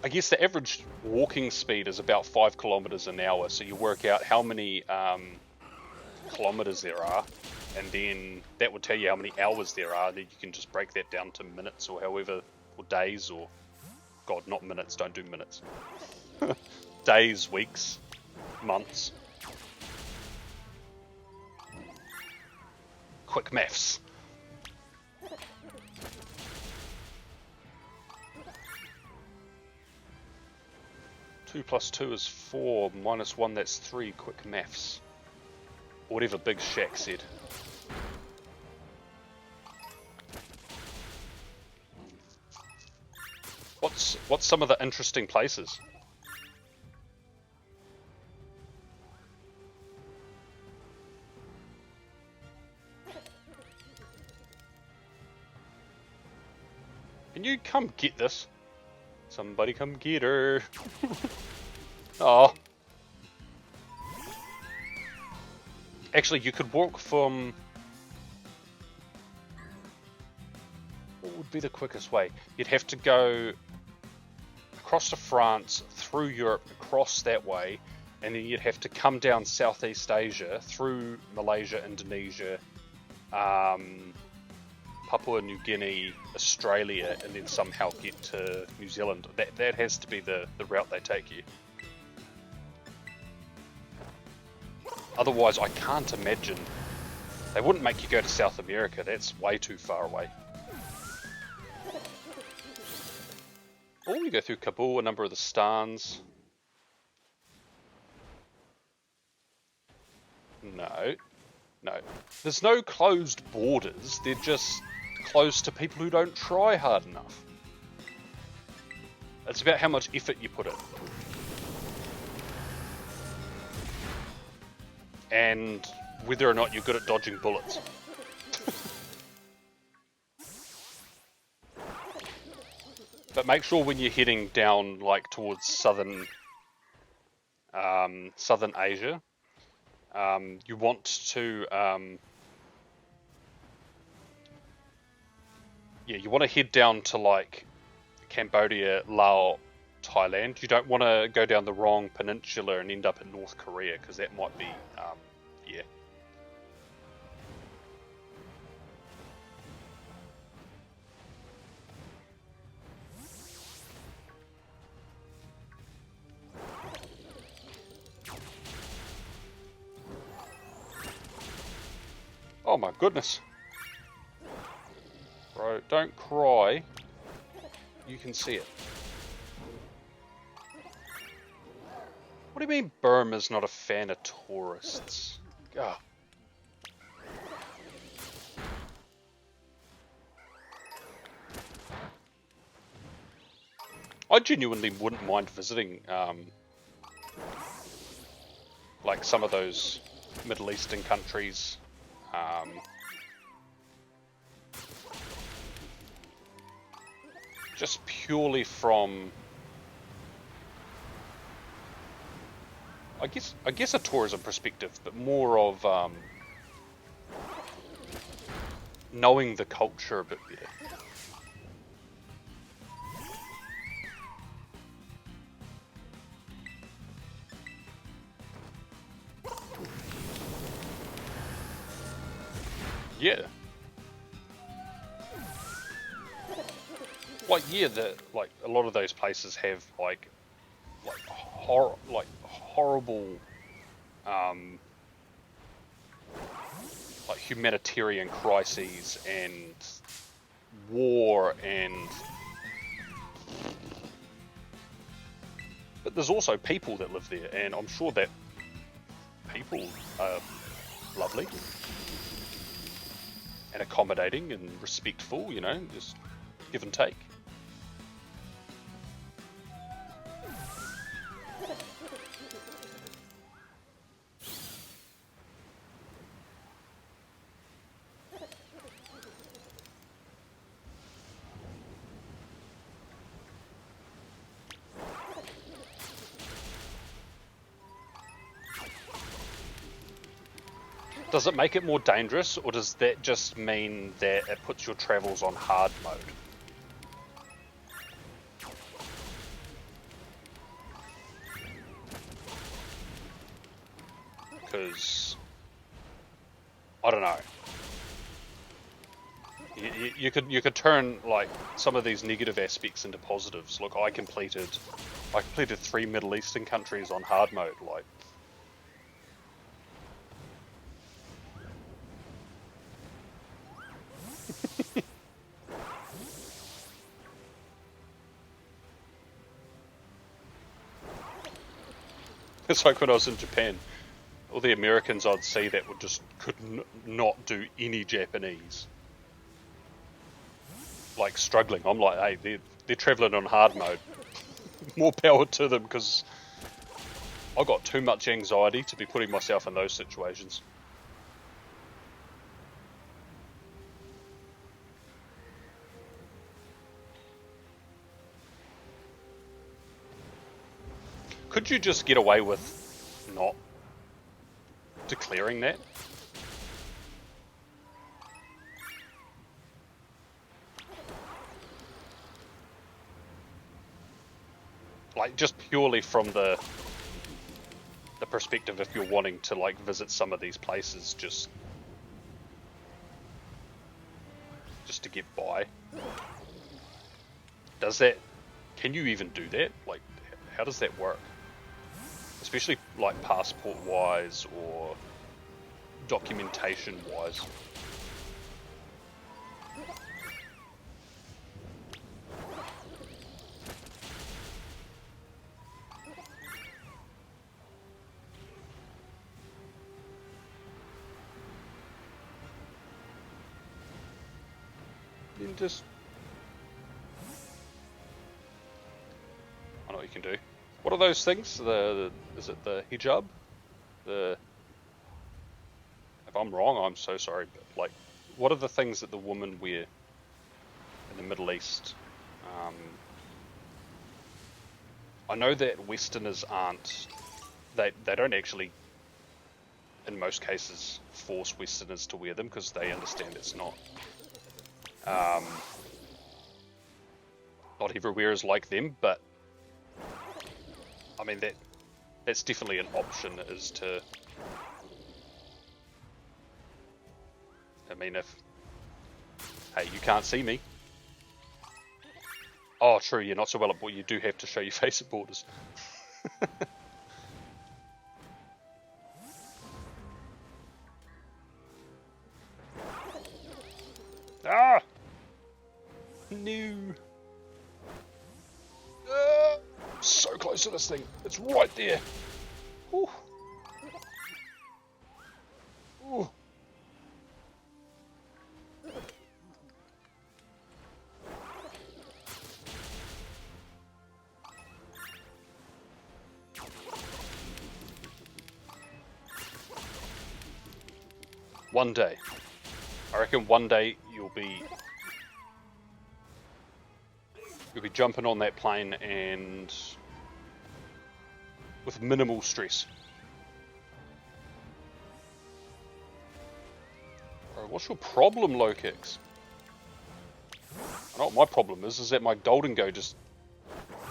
I guess the average walking speed is about 5 kilometers an hour, so you work out how many kilometers there are, and then that would tell you how many hours there are. Then you can just break that down to minutes or however, or days, or God, not minutes. Don't do minutes. Days, weeks, months. Quick maths. 2 plus 2 is 4, minus 1, that's 3, quick maths. Or whatever Big Shaq said. What's some of the interesting places? Can you come get this? Somebody come get her. Oh. Actually, you could walk from... What would be the quickest way? You'd have to go across to France, through Europe, across that way, and then you'd have to come down Southeast Asia, through Malaysia, Indonesia, Papua New Guinea, Australia, and then somehow get to New Zealand. That has to be the route they take you. Otherwise, I can't imagine. They wouldn't make you go to South America. That's way too far away. Or you go through Kabul, a number of the stans. No. No. There's no closed borders. They're just closed to people who don't try hard enough. It's about how much effort you put in. And whether or not you're good at dodging bullets. But make sure when you're heading down, like towards southern Asia, you want to, you want to head down to like Cambodia, Laos, Thailand. You don't want to go down the wrong peninsula and end up in North Korea, because that might be, yeah. Oh my goodness. Bro, don't cry. You can see it. What do you mean Burma's not a fan of tourists? God. I genuinely wouldn't mind visiting, like some of those Middle Eastern countries. Just purely from, I guess a tourism perspective, but more of knowing the culture a bit better. Yeah. Like, yeah, like a lot of those places have like horrible like humanitarian crises and war, but there's also people that live there, and I'm sure that people are lovely and accommodating and respectful, you know, just give and take. Does it make it more dangerous, or does that just mean that it puts your travels on hard mode? Because I don't know. You could turn like some of these negative aspects into positives. Look, I completed 3 Middle Eastern countries on hard mode. Like, it's like when I was in Japan. All the Americans I'd see that would just not do any Japanese. Like struggling. I'm like, hey, they're traveling on hard mode. More power to them, because I got too much anxiety to be putting myself in those situations. Could you just get away with not declaring that? Like, just purely from the perspective, if you're wanting to like visit some of these places just to get by. Does that, can you even do that? Like, how does that work? Especially like passport wise or documentation wise. Then just, I know what you can do. What are those things? Is it the hijab? If I'm wrong, I'm so sorry. But like, what are the things that the women wear in the Middle East? I know that Westerners aren't. They don't actually, in most cases, force Westerners to wear them because they understand it's not. Not everywhere is like them, but I mean that's definitely an option. Is to, I mean, if, hey, you can't see me. Oh, true, you're not so well at borders. You do have to show your face at borders. Ah! No. So close to this thing. It's right there. Ooh. Ooh. One day. I reckon one day you'll be jumping on that plane and with minimal stress. Alright, what's your problem, low kicks? I know what my problem is that my Golden Go just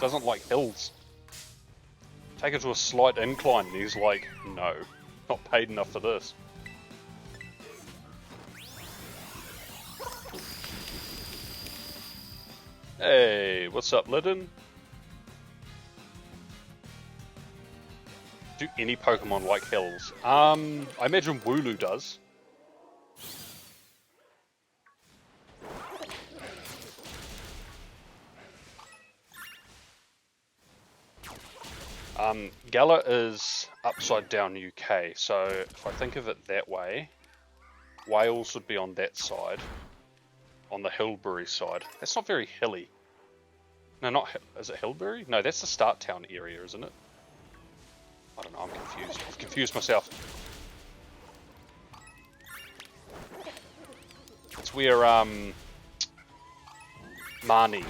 doesn't like hills. Take it to a slight incline and he's like, no, not paid enough for this. Hey, what's up, Lidden? Do any Pokemon like hills? I imagine Wooloo does. Galar is upside down UK, so if I think of it that way, Wales would be on that side. On the Hillbury side. That's not very hilly. No, not... Is it Hillbury? No, that's the Start Town area, isn't it? I don't know, I'm confused. I've confused myself. It's where, Marnie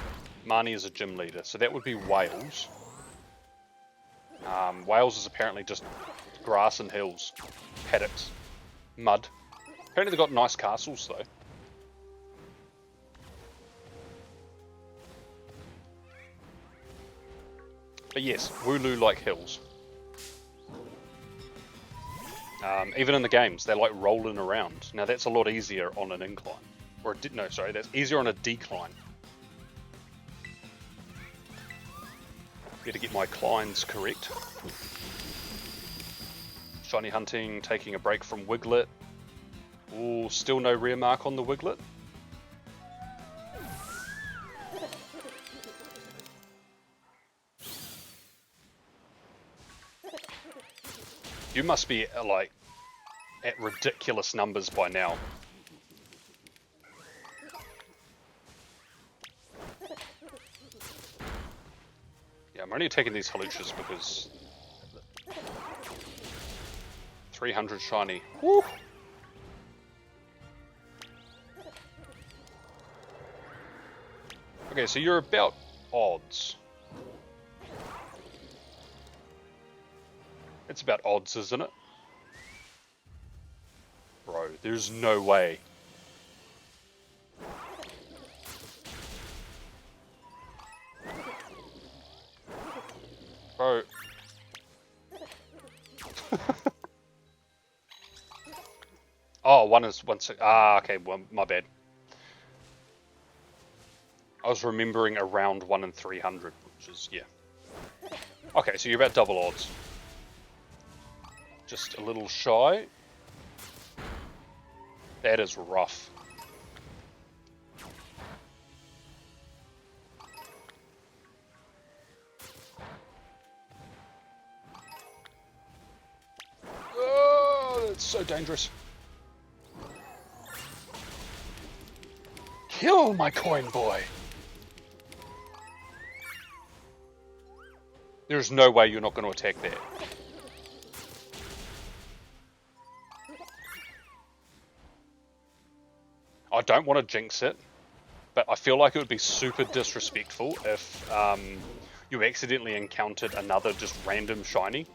is a gym leader, so that would be Wales. Wales is apparently just grass and hills. Paddocks. Mud. Apparently they've got nice castles, though. But yes, Wooloo-like hills. Even in the games, they're like rolling around. Now that's a lot easier on an incline. Or no, sorry, that's easier on a decline. Better get my clines correct. Shiny hunting, taking a break from Wiglet. Ooh, still no rear mark on the Wiglet. You must be like at ridiculous numbers by now. Yeah, I'm only attacking these Haluchas because 300 shiny. Woo! Okay, so you're about odds. It's about odds, isn't it? Bro, there's no way. Bro. Oh, one is one. Okay, well, my bad. I was remembering around 1 in 300, which is, yeah. Okay, so you're about double odds. Just a little shy. That is rough. Oh, that's so dangerous. Kill my coin boy. There's no way you're not going to attack that. I don't want to jinx it, but I feel like it would be super disrespectful if you accidentally encountered another just random shiny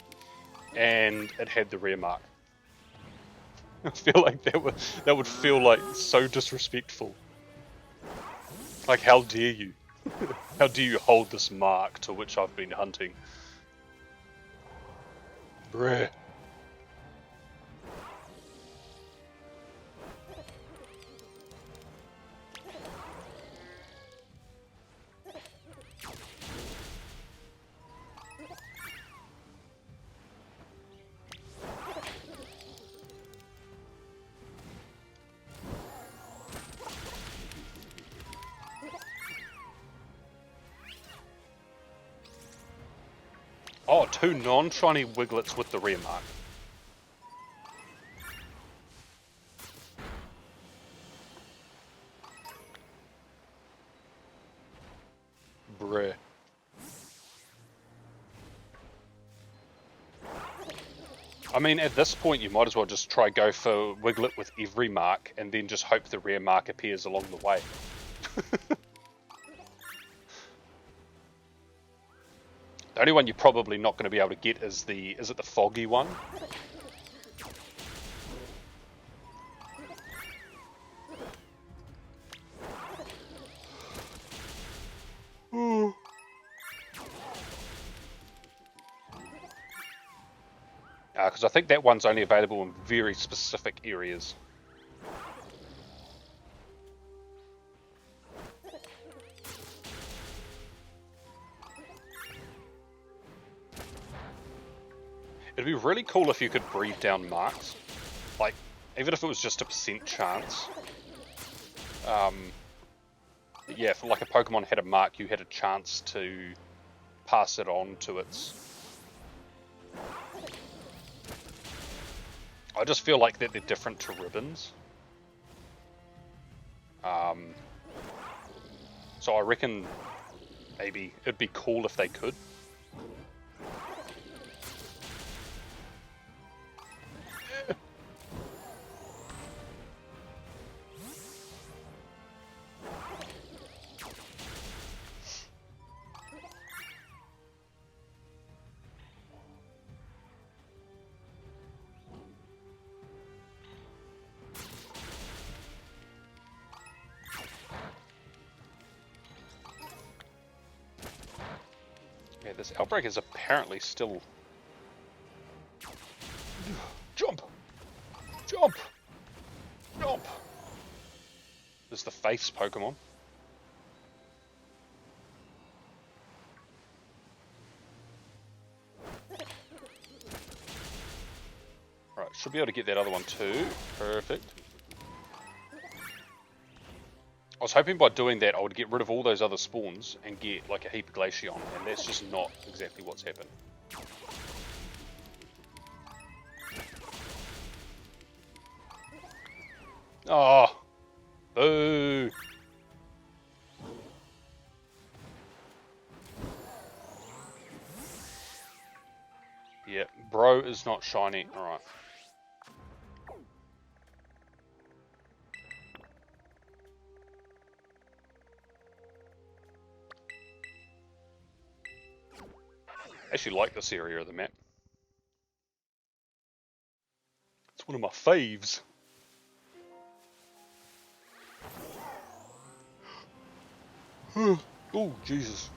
and it had the rear mark. I feel like that would feel like so disrespectful. Like, how dare you? How dare you hold this mark to which I've been hunting? Bruh. Oh, 2 non-shiny Wiglets with the rear mark. Bruh. I mean, at this point, you might as well just try go for Wiglet with every mark, and then just hope the rear mark appears along the way. The only one you're probably not going to be able to get is it the foggy one? Because I think that one's only available in very specific areas. It'd be really cool if you could breathe down marks. Like, even if it was just a % chance. Yeah, if like a Pokemon had a mark, you had a chance to pass it on to its... I just feel like that they're different to ribbons. So I reckon maybe it'd be cool if they could. Yeah, this outbreak is apparently still... Jump! Jump! Jump! There's the face Pokemon. Right, should be able to get that other one too. Perfect. I was hoping by doing that I would get rid of all those other spawns and get like a heap of Glaceon, and that's just not exactly what's happened. Oh, boo! Yeah, bro is not shiny. Alright. I actually like this area of the map. It's one of my faves. Oh, Jesus.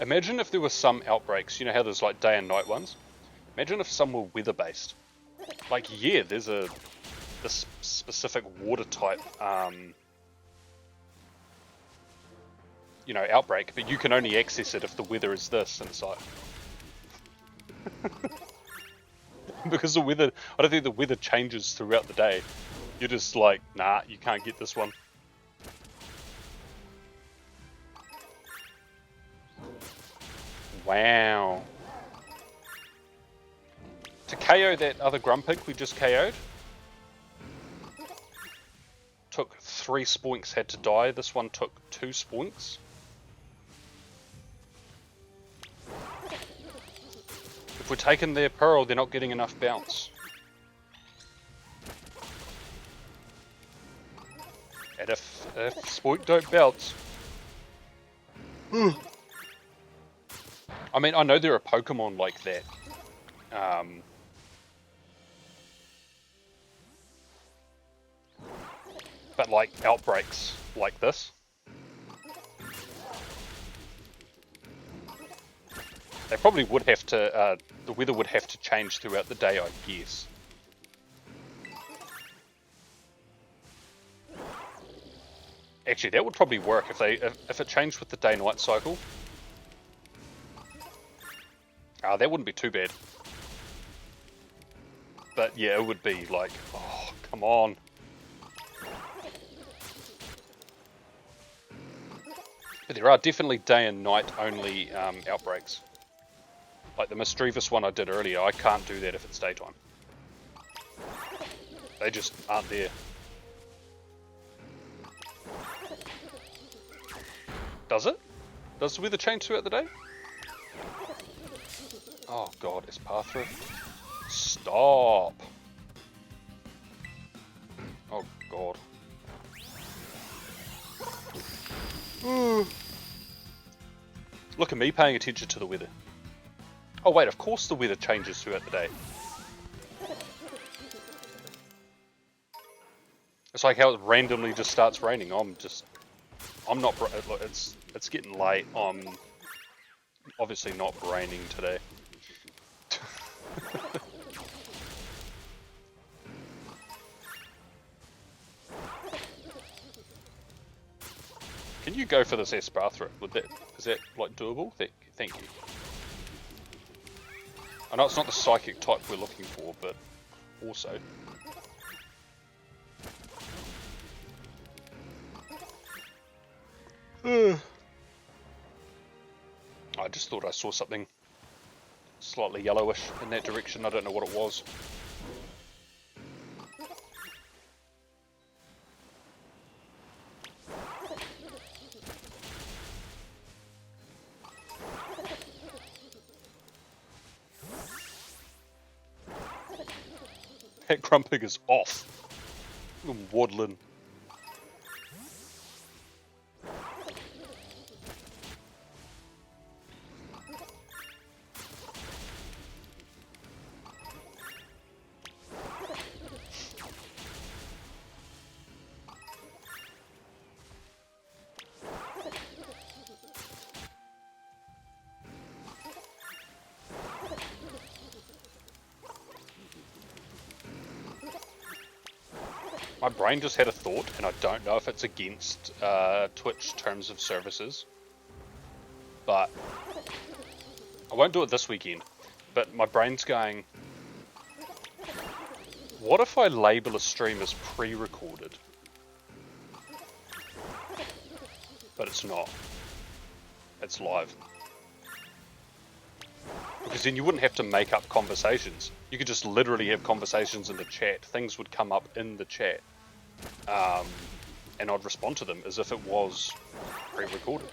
Imagine if there were some outbreaks, you know how there's like day and night ones? Imagine if some were weather based. Like, yeah, there's this specific water type, you know, outbreak, but you can only access it if the weather is this, and it's like... because the weather, I don't think the weather changes throughout the day. You're just like, nah, you can't get this one. Wow. To KO that other Grumpig we just KO'd, took 3 spoinks, had to die. This one took 2 spoinks. If we're taking their Pearl, they're not getting enough bounce. And if Spoink don't bounce... I mean, I know there are Pokemon like that. But like outbreaks like this. They probably would have to, the weather would have to change throughout the day, I guess. Actually, that would probably work if if it changed with the day-night cycle. That wouldn't be too bad. But yeah, it would be like, oh, come on. But there are definitely day and night only outbreaks. Like the Mischievous one I did earlier, I can't do that if it's daytime. They just aren't there. Does it? Does the weather change throughout the day? Oh god, it's Esparthra. Stop! Oh god. Look at me paying attention to the weather. Oh wait, of course the weather changes throughout the day. It's like how it randomly just starts raining. I'm not, it's getting late. I'm obviously not braining today. Can you go for this Esparthra? Is that like doable? Thank you. I know it's not the psychic type we're looking for, but also. I just thought I saw something slightly yellowish in that direction. I don't know what it was. That Grumpig is off. Waddling. My brain just had a thought, and I don't know if it's against Twitch terms of services, but I won't do it this weekend. But my brain's going, what if I label a stream as pre-recorded? But it's not. It's live. Because then you wouldn't have to make up conversations. You could just literally have conversations in the chat. Things would come up in the chat. And I'd respond to them as if it was pre-recorded.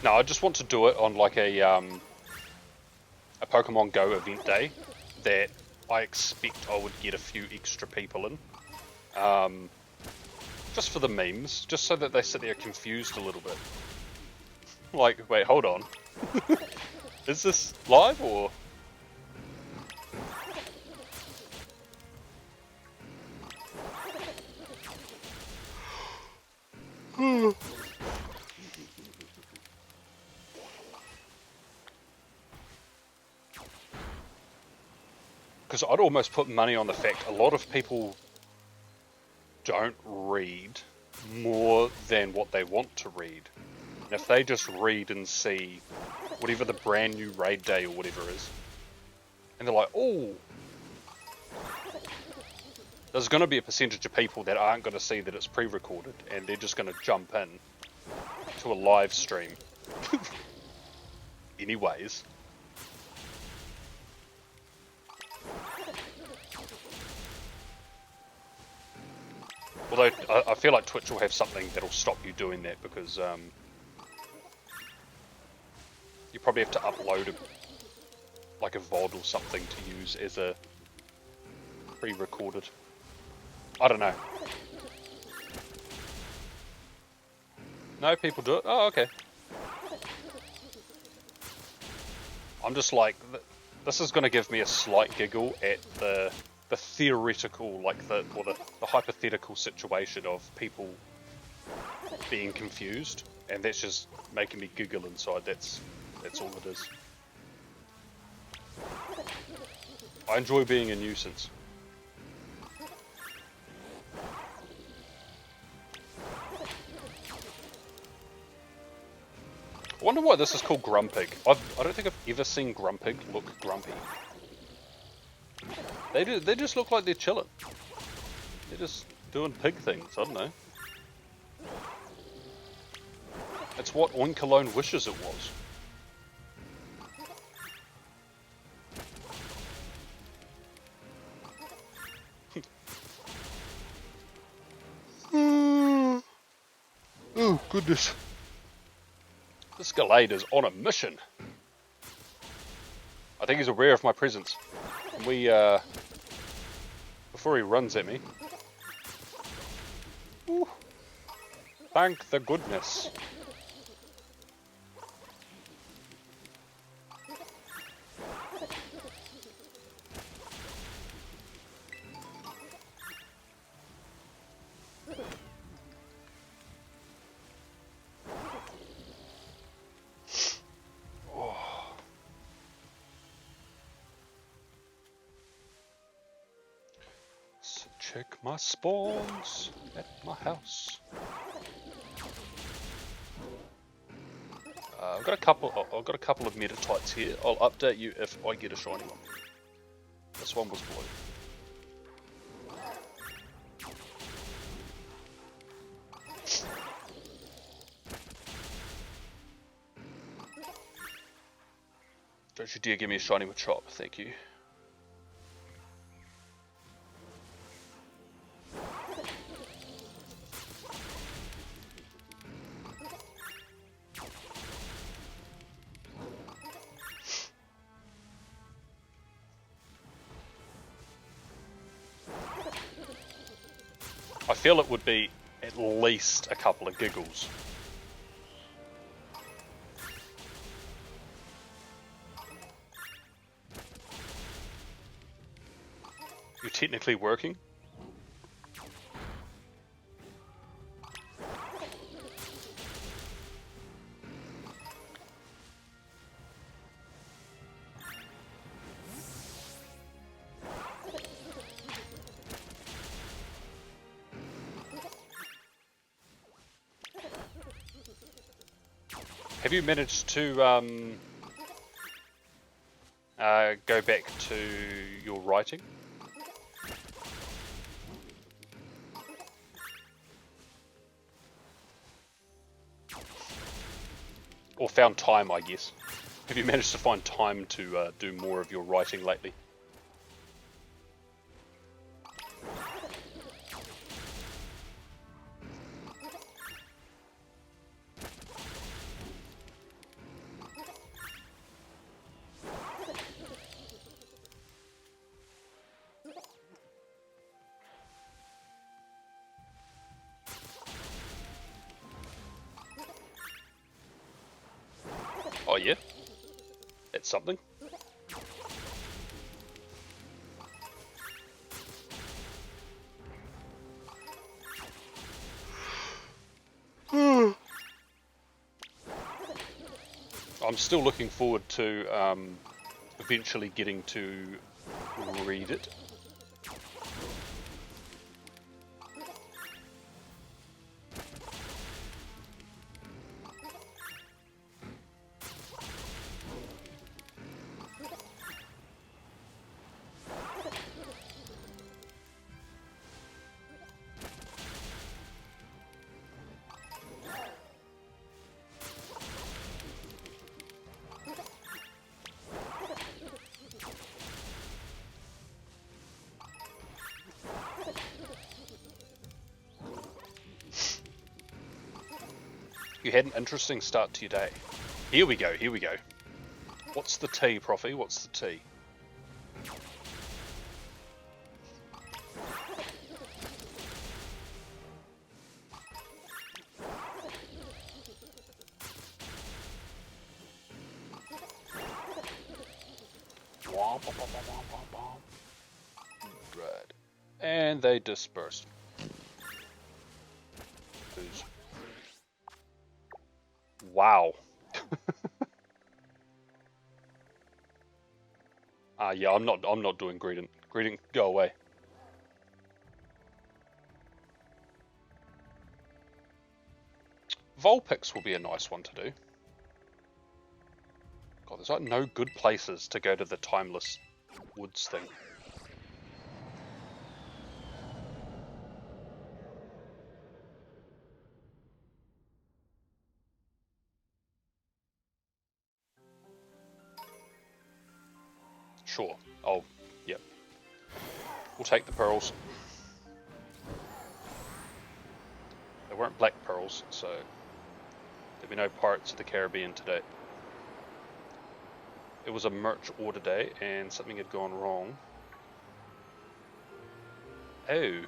No, I just want to do it on like a Pokemon Go event day that I expect I would get a few extra people in. Just for the memes, just so that they sit there confused a little bit. Like, wait, hold on. Is this live or? Because I'd almost put money on the fact a lot of people don't read more than what they want to read. And if they just read and see whatever the brand new raid day or whatever is, and they're like, oh, there's going to be a percentage of people that aren't going to see that it's pre-recorded, and they're just going to jump in to a live stream. Anyways. Although, I feel like Twitch will have something that'll stop you doing that, because you probably have to upload like a VOD or something to use as a pre-recorded. I don't know. No, people do it? Oh, okay. I'm just like, this is going to give me a slight giggle at the theoretical, like the hypothetical situation of people being confused, and that's just making me giggle inside. That's all it is. I enjoy being a nuisance. I wonder why this is called Grumpig. I don't think I've ever seen Grumpig look grumpy. They just look like they're chilling. They're just doing pig things, I don't know. It's what Oinkalone wishes it was. Oh, goodness. This Gallade is on a mission. I think he's aware of my presence. And before he runs at me. Ooh. Thank the goodness. Check my spawns at my house. I've got a couple of metatites here. I'll update you if I get a shiny one. This one was blue. Don't you dare give me a shiny with chop, thank you. I feel it would be at least a couple of giggles. You're technically working? Have you managed to go back to your writing? Or found time, I guess. Have you managed to find time to do more of your writing lately? Oh yeah? That's something. I'm still looking forward to eventually getting to read it. You had an interesting start to your day. Here we go, here we go. What's the tea, Profi? What's the tea? Right. And they dispersed. Who's... Wow. Yeah, I'm not doing greeting. Greeting, go away. Vulpix will be a nice one to do. God, there's like no good places to go to the Timeless Woods thing. Sure. Oh, yep. We'll take the pearls. They weren't black pearls, so there'll be no Pirates of the Caribbean today. It was a merch order day and something had gone wrong. Oh.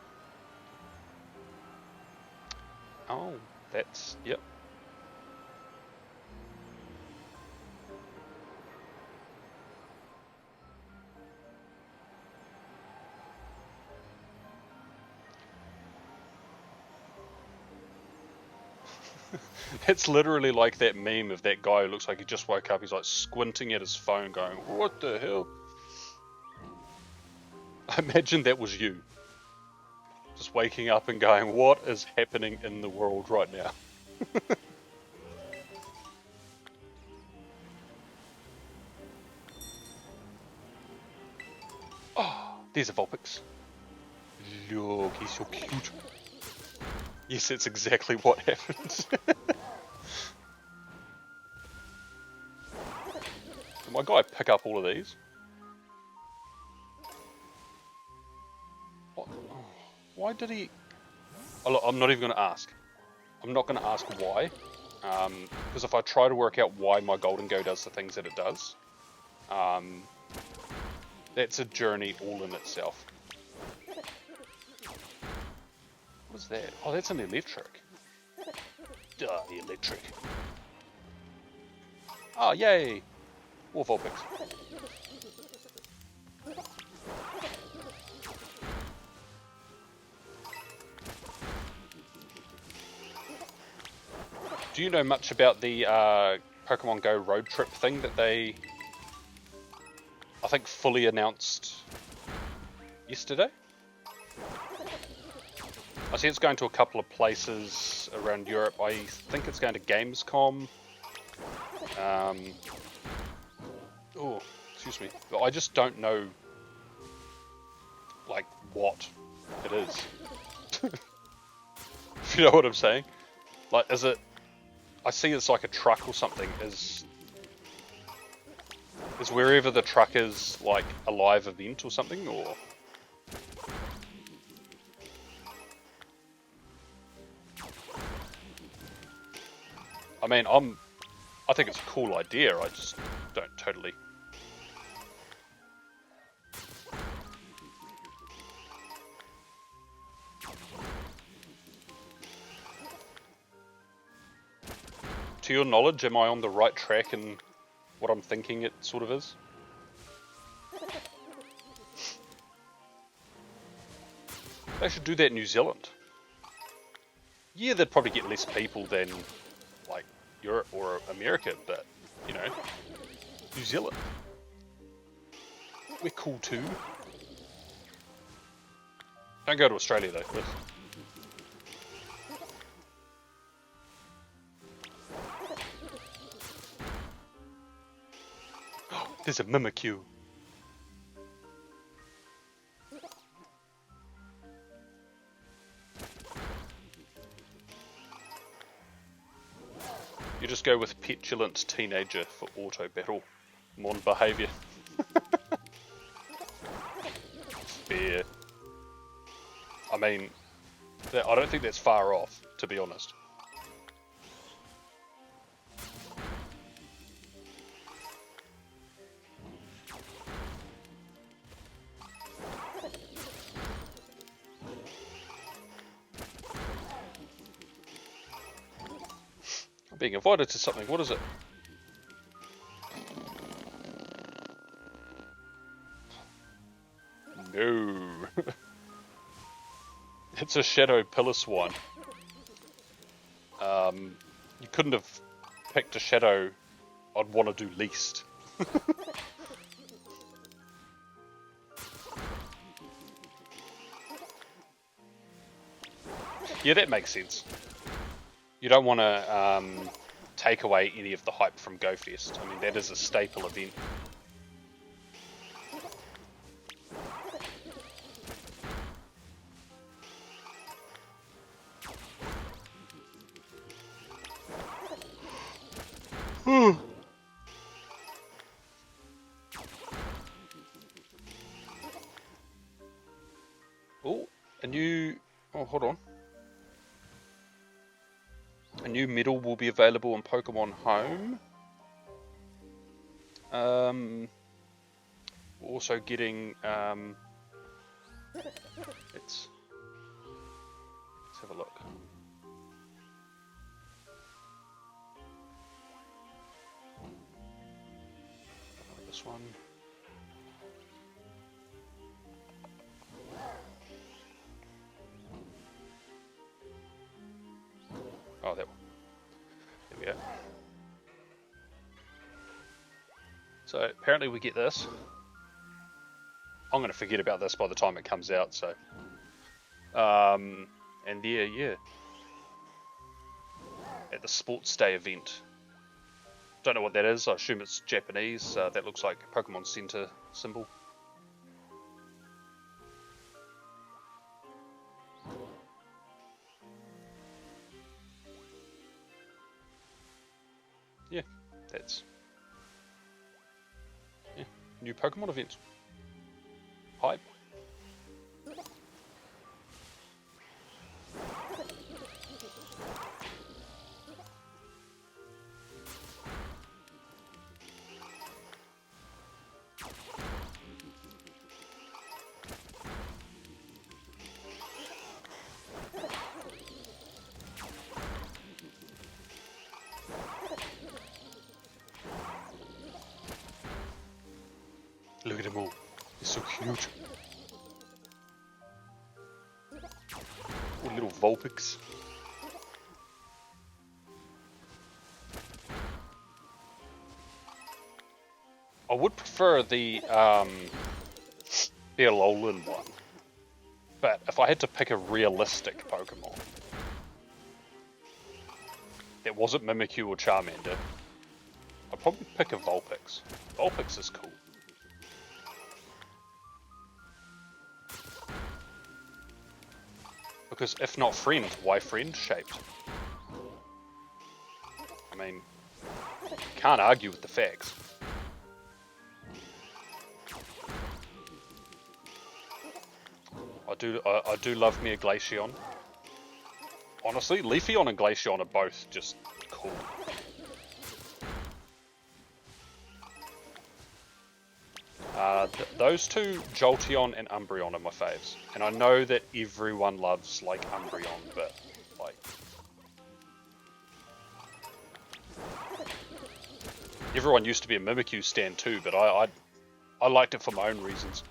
Oh, that's, yep. It's literally like that meme of that guy who looks like he just woke up. He's like squinting at his phone going, what the hell? I imagine that was you. Just waking up and going, what is happening in the world right now? Oh, there's a Vulpix. Look, he's so cute. Yes, that's exactly what happens. Can my guy pick up all of these? What? Oh, why did he... Oh, look, I'm not even going to ask. I'm not going to ask why. Because if I try to work out why my Golden Go does the things that it does, that's a journey all in itself. What is that? Oh, that's an electric. Duh, the electric. Oh, yay! More Vulpix. Do you know much about the Pokemon Go road trip thing that they, I think, fully announced yesterday? I see it's going to a couple of places around Europe. I think it's going to Gamescom Oh, excuse me. But I just don't know, like, what it is. If you know what I'm saying? Like, is it... I see it's like a truck or something. Is wherever the truck is, like, a live event or something, or... I mean, I think it's a cool idea, I just don't totally... To your knowledge, am I on the right track in what I'm thinking it sort of is? They should do that in New Zealand. Yeah, they'd probably get less people than, like, Europe or America, but, you know, New Zealand. We're cool too. Don't go to Australia though. But... There's a Mimikyu. You just go with petulant teenager for auto battle. Mon behaviour. Fair. I mean, I don't think that's far off, to be honest. I'm being invited to something. What is it? No. It's a shadow pillar swan. You couldn't have picked a shadow I'd want to do least. Yeah, that makes sense. You don't want to take away any of the hype from GoFest. I mean, that is a staple event. Oh, a new... Oh, hold on. A new medal will be available in Pokemon Home. We're also getting... let's have a look. This one. Oh, that one. There we go. So apparently we get this. I'm going to forget about this by the time it comes out, so... and yeah. At the Sports Day event. Don't know what that is, I assume it's Japanese. That looks like a Pokemon Center symbol. Yeah, that's... Yeah, new Pokemon event. Hype. Look at them all. They're so cute. Oh, little Vulpix. I would prefer the Alolan one. But if I had to pick a realistic Pokemon, it wasn't Mimikyu or Charmander. I'd probably pick a Vulpix. Vulpix is cool. Because if not friend, why friend shaped? I mean, can't argue with the facts. I do love me a Glaceon. Honestly, Leafeon and Glaceon are both just cool. Those two, Jolteon and Umbreon, are my faves. And I know that everyone loves, like, Umbreon, but, like... Everyone used to be a Mimikyu stan too, but I liked it for my own reasons.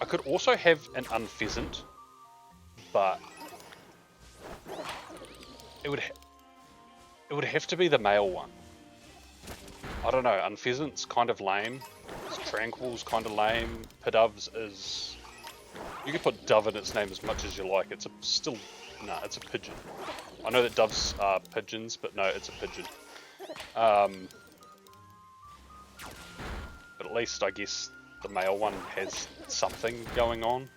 I could also have an Unpheasant, but it would have to be the male one. I don't know, Unpheasant's kind of lame. Tranquil's kind of lame. Pidov's is... You can put dove in its name as much as you like. It's it's a pigeon. I know that doves are pigeons, but no, it's a pigeon. But at least I guess the male one has something going on.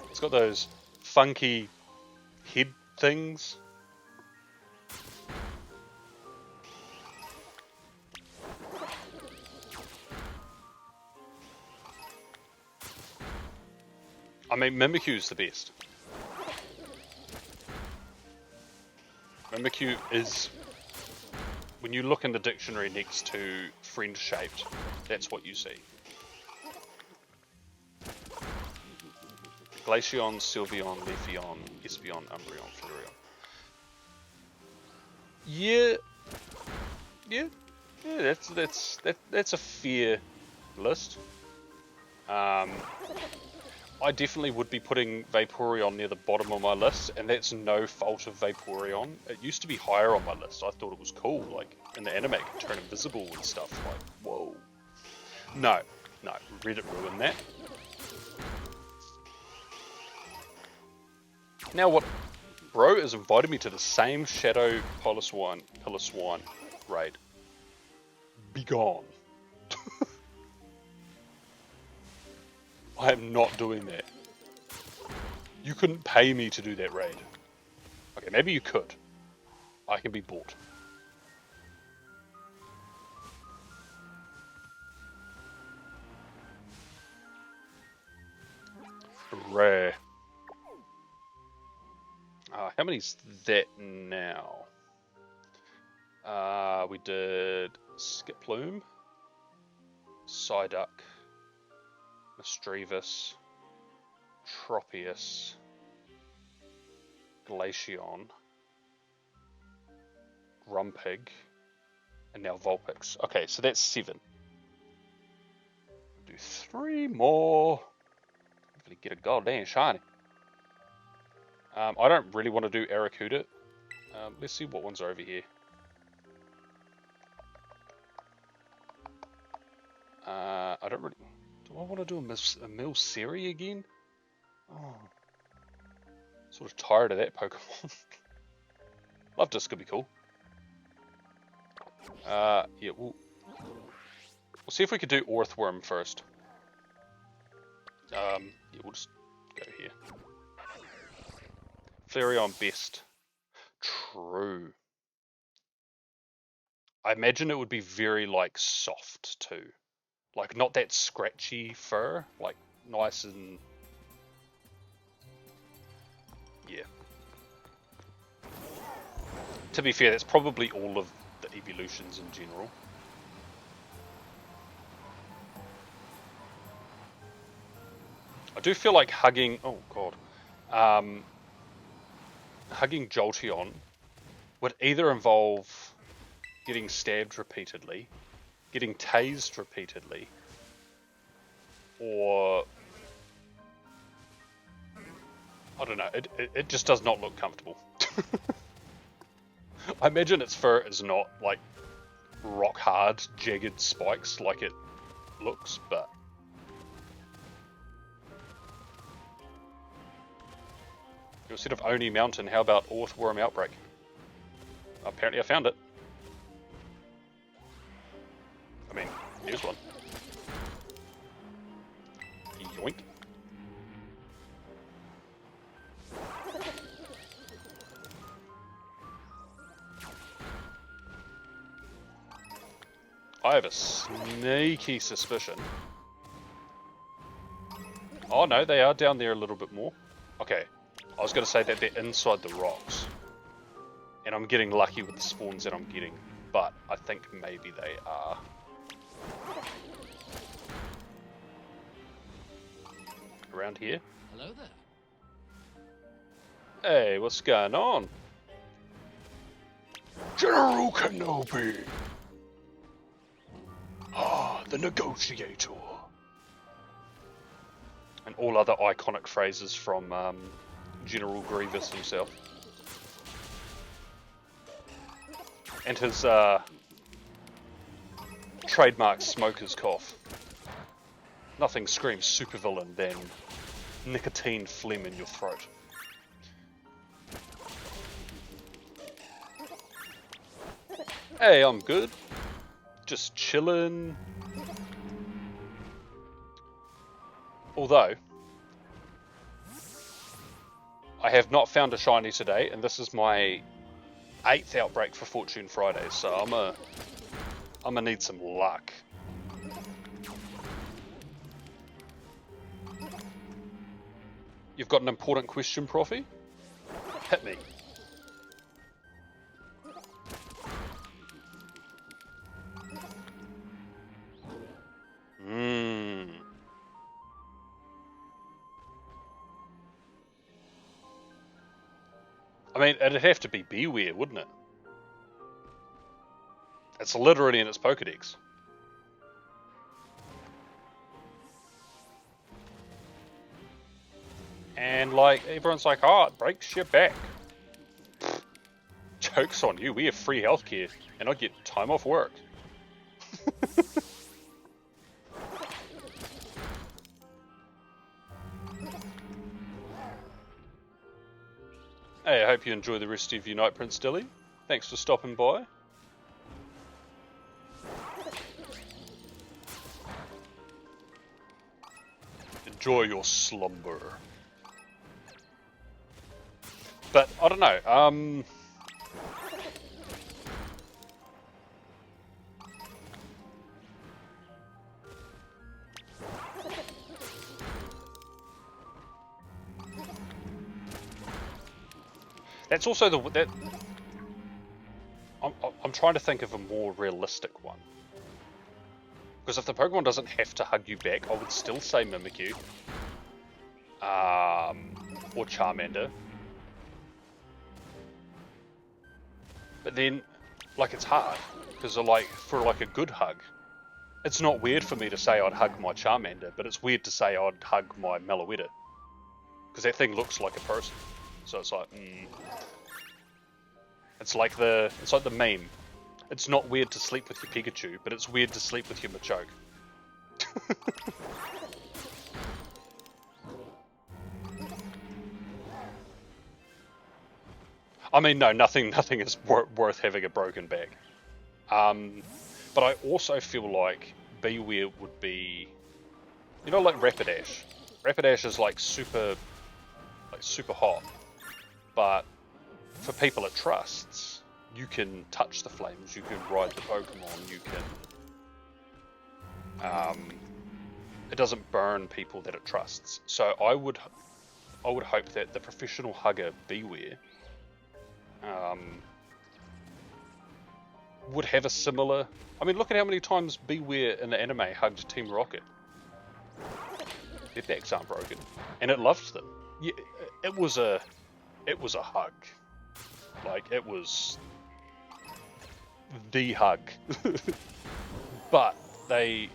It's got those funky head things. I mean, Mimikyu's the best. Mimikyu is... When you look in the dictionary next to friend-shaped, that's what you see. Glaceon, Sylveon, Leafeon, Espeon, Umbreon, Flareon. Yeah, that's a fair list. I definitely would be putting Vaporeon near the bottom of my list, and that's no fault of Vaporeon. It used to be higher on my list. I thought it was cool, like in the anime, it could turn invisible and stuff. Like, whoa. No, Reddit ruined that. Now what? Bro has invited me to the same Shadow Pillar Swine raid. Be gone. I am not doing that. You couldn't pay me to do that raid. Okay, maybe you could. I can be bought. Rare. How many's that now? We did Skiploom, Psyduck, Misdreavus, Tropius, Glaceon, Grumpig, and now Vulpix. Okay, so that's 7. Do 3 more. Hopefully get a goddamn shiny. I don't really want to do Arrokuda. Let's see what ones are over here. I don't really... Do I want to do a Milcery again? Oh. Sort of tired of that Pokemon. Love could be cool. Yeah, we'll see if we could do Orthworm first. Yeah, we'll just go here. Flareon best. True. I imagine it would be very, like, soft, too. Like, not that scratchy fur. Like, nice and... Yeah. To be fair, that's probably all of the evolutions in general. I do feel like hugging... Oh, God. Hugging Jolteon would either involve getting stabbed repeatedly, getting tased repeatedly, or I don't know, it just does not look comfortable. I imagine its fur is not like rock hard, jagged spikes like it looks, but instead of Oni Mountain, how about Orthworm Outbreak? Apparently I found it. I mean, here's one. Yoink. I have a sneaky suspicion. Oh no, they are down there a little bit more. Okay, I was going to say that they're inside the rocks. And I'm getting lucky with the spawns that I'm getting, but I think maybe they are. Around here? Hello there. Hey, what's going on? General Kenobi! Ah, the negotiator. And all other iconic phrases from General Grievous himself. And his trademark smoker's cough. Nothing screams supervillain than nicotine phlegm in your throat. Hey, I'm good. Just chillin'. Although, I have not found a shiny today, and this is my 8th outbreak for Fortune Friday, so I'm gonna need some luck. You've got an important question, Profi? Hit me. I mean, it'd have to be Beware, wouldn't it? It's literally in its Pokedex. And like, everyone's like, oh, it breaks your back. Pfft, joke's on you, we have free healthcare, and I get time off work. Hey, I hope you enjoy the rest of your night, Prince Dilly. Thanks for stopping by. Enjoy your slumber. But, I don't know, that's also I'm trying to think of a more realistic one. Because if the Pokemon doesn't have to hug you back, I would still say Mimikyu. Or Charmander. But then, like, it's hard. Because, like, for, like, a good hug, it's not weird for me to say I'd hug my Charmander, but it's weird to say I'd hug my Meloetta. Because that thing looks like a person. So it's like, It's like the meme. It's not weird to sleep with your Pikachu, but it's weird to sleep with your Machoke. I mean, no, nothing is worth having a broken back. But I also feel like Beware would be, you know, like Rapidash. Rapidash is like super hot, but for people it trusts, you can touch the flames, you can ride the Pokemon, you can. It doesn't burn people that it trusts. So I would hope that the professional hugger Beware would have a similar. I mean, look at how many times Beware in the anime hugged Team Rocket. Their backs aren't broken, and it loved them. Yeah, it was a hug. Like, it was the hug. But they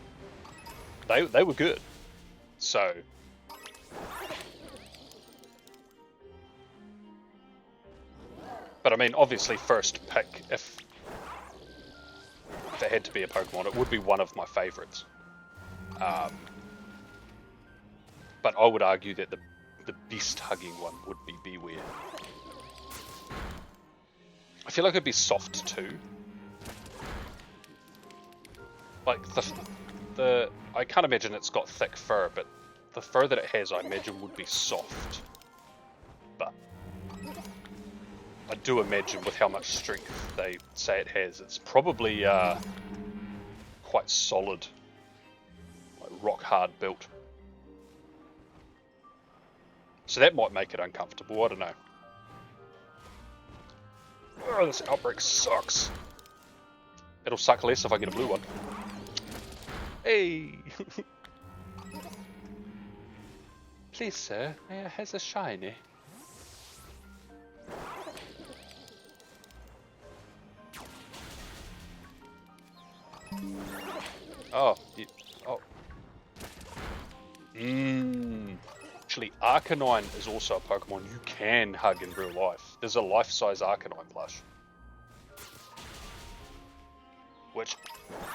were good. So But I mean, obviously, first pick, if it had to be a Pokemon, it would be one of my favourites. But I would argue that the best hugging one would be Beware. I feel like it'd be soft too. Like I can't imagine it's got thick fur, but the fur that it has, I imagine, would be soft. But I do imagine with how much strength they say it has, it's probably quite solid, like rock hard built. So that might make it uncomfortable, I don't know. Oh, this outbreak sucks. It'll suck less if I get a blue one. Hey! Please, sir, may I have a shiny? Oh, oh. Actually, Arcanine is also a Pokemon you can hug in real life. There's a life-size Arcanine plush. Which,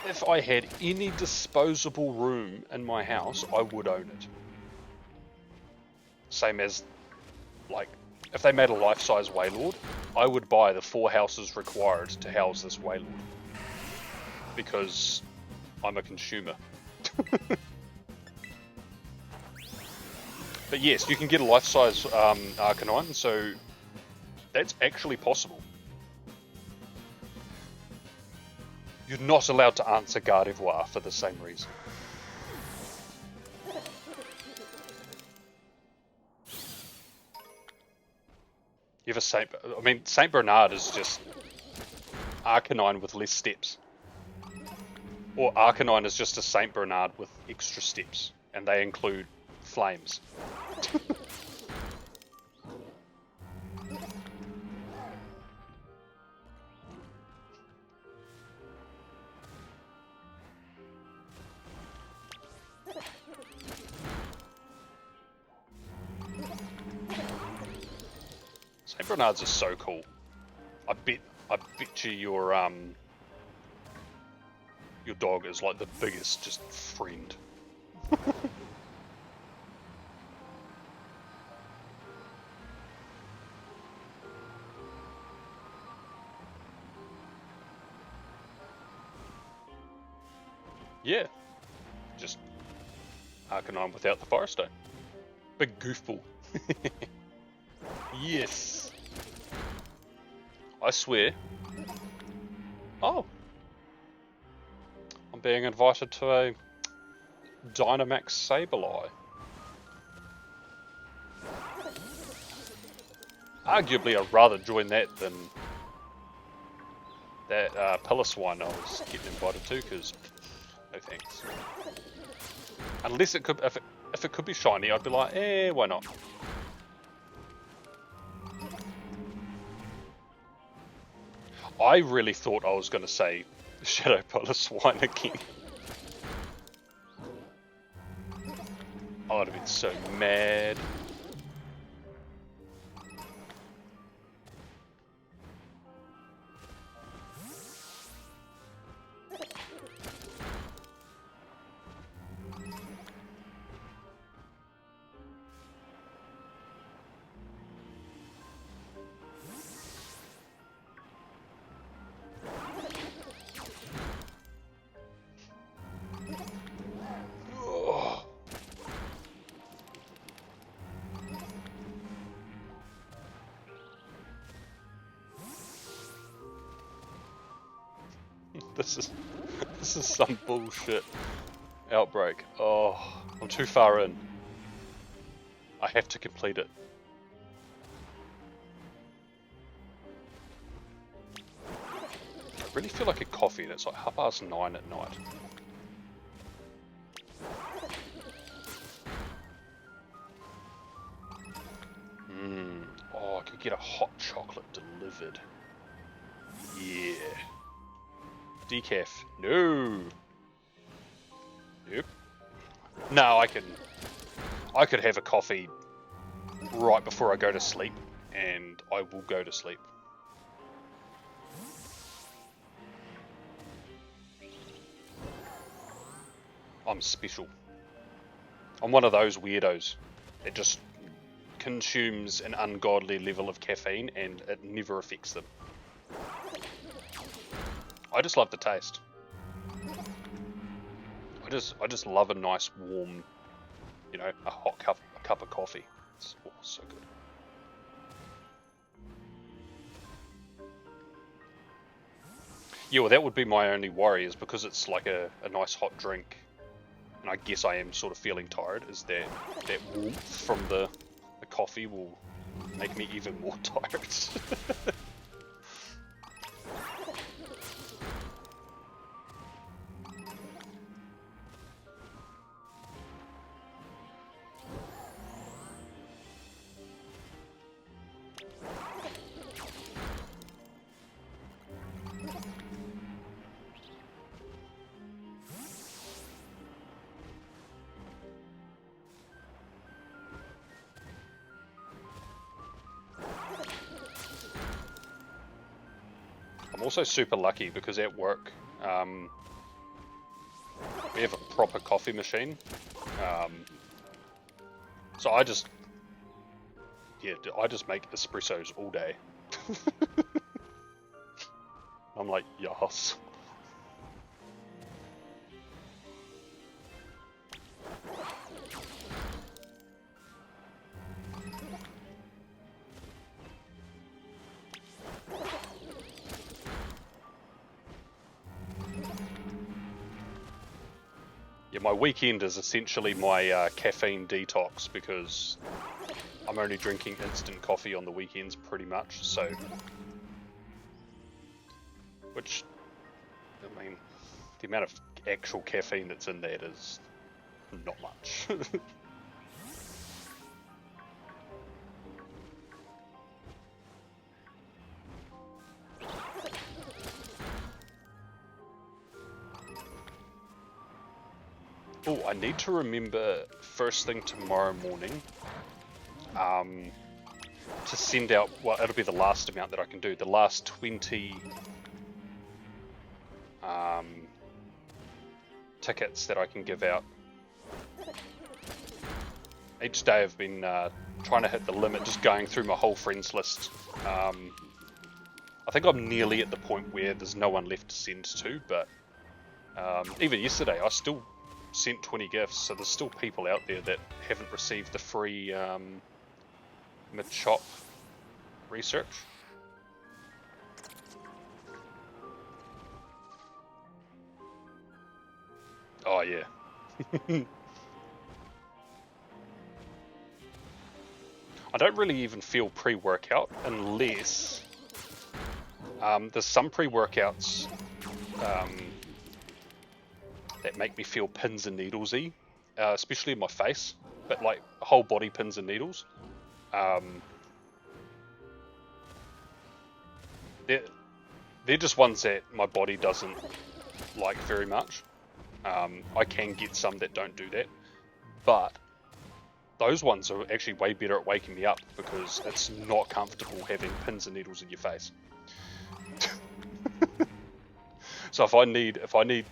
if I had any disposable room in my house, I would own it. Same as, like, if they made a life-size Wailord, I would buy the 4 houses required to house this Wailord. Because I'm a consumer. But yes, you can get a life-size Arcanine, so that's actually possible. You're not allowed to answer Gardevoir for the same reason. You have a Saint Bernard is just Arcanine with less steps. Or Arcanine is just a Saint Bernard with extra steps, and they include flames. Saint Bernards are so cool. I bet you your dog is like the biggest just friend. Yeah, just Arcanine without the Fire Stone. Big goofball. Yes. I swear. Oh. I'm being invited to a Dynamax Sableye. Arguably, I'd rather join that than that Pilliswine I was getting invited to, because no thanks. Unless it could, if it could be shiny, I'd be like, why not? I really thought I was going to say Shadow Pilliswine again. I would have been so mad. This is some bullshit outbreak. Oh, I'm too far in. I have to complete it. I really feel like a coffee and it's like 9:30 at night. Oh, I could get a hot chocolate delivered. Yeah. Decaf. No. Nope. No, I could have a coffee right before I go to sleep, and I will go to sleep. I'm special. I'm one of those weirdos that just consumes an ungodly level of caffeine and it never affects them. I just love the taste. I just love a nice warm, you know, a hot cup of coffee. It's so good. Yeah, well, that would be my only worry, is because it's like a nice hot drink, and I guess I am sort of feeling tired, is that warmth from the coffee will make me even more tired. I'm also super lucky because at work we have a proper coffee machine, so I just make espressos all day. I'm like, yes. Yeah, my weekend is essentially my caffeine detox, because I'm only drinking instant coffee on the weekends pretty much, so... Which, I mean, the amount of actual caffeine that's in that is not much. Oh, I need to remember first thing tomorrow morning to send out, well, it'll be the last amount that I can do, the last 20 tickets that I can give out. Each day I've been trying to hit the limit, just going through my whole friends list. I think I'm nearly at the point where there's no one left to send to, but even yesterday I still sent 20 gifts, so there's still people out there that haven't received the free mid-shop research. Oh yeah. I don't really even feel pre-workout unless there's some pre-workouts that make me feel pins and needles-y, especially in my face, but like whole body pins and needles. They're just ones that my body doesn't like very much. I can get some that don't do that, but those ones are actually way better at waking me up, because it's not comfortable having pins and needles in your face. So if I need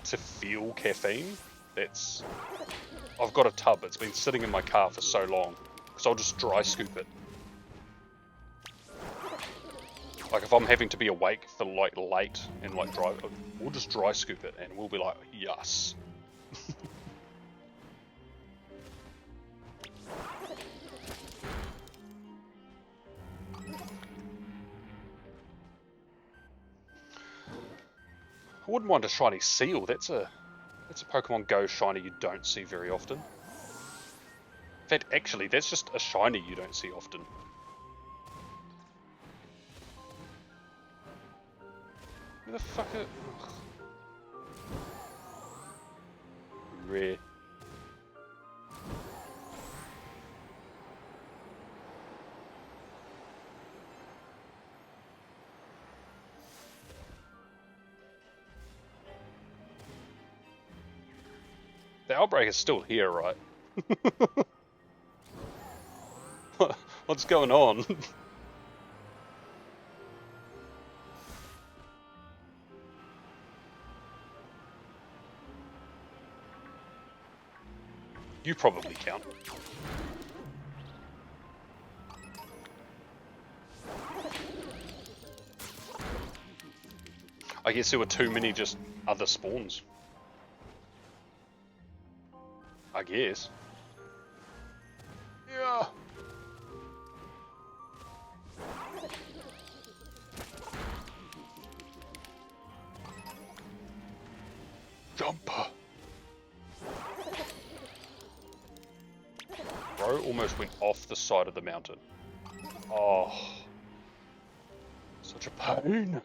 to feel caffeine, I've got a tub. It's been sitting in my car for so long, because I'll just dry scoop it. Like if I'm having to be awake for like late and like drive, we'll just dry scoop it and we'll be like, yes. I wouldn't mind a shiny seal. That's a Pokemon Go shiny you don't see very often. In fact, actually, that's just a shiny you don't see often. Where the fuck are... Rare. The outbreak is still here, right? What's going on? You probably count. I guess there were too many just other spawns. I guess. Yeah. Jumper. Bro almost went off the side of the mountain. Oh. Such a pain.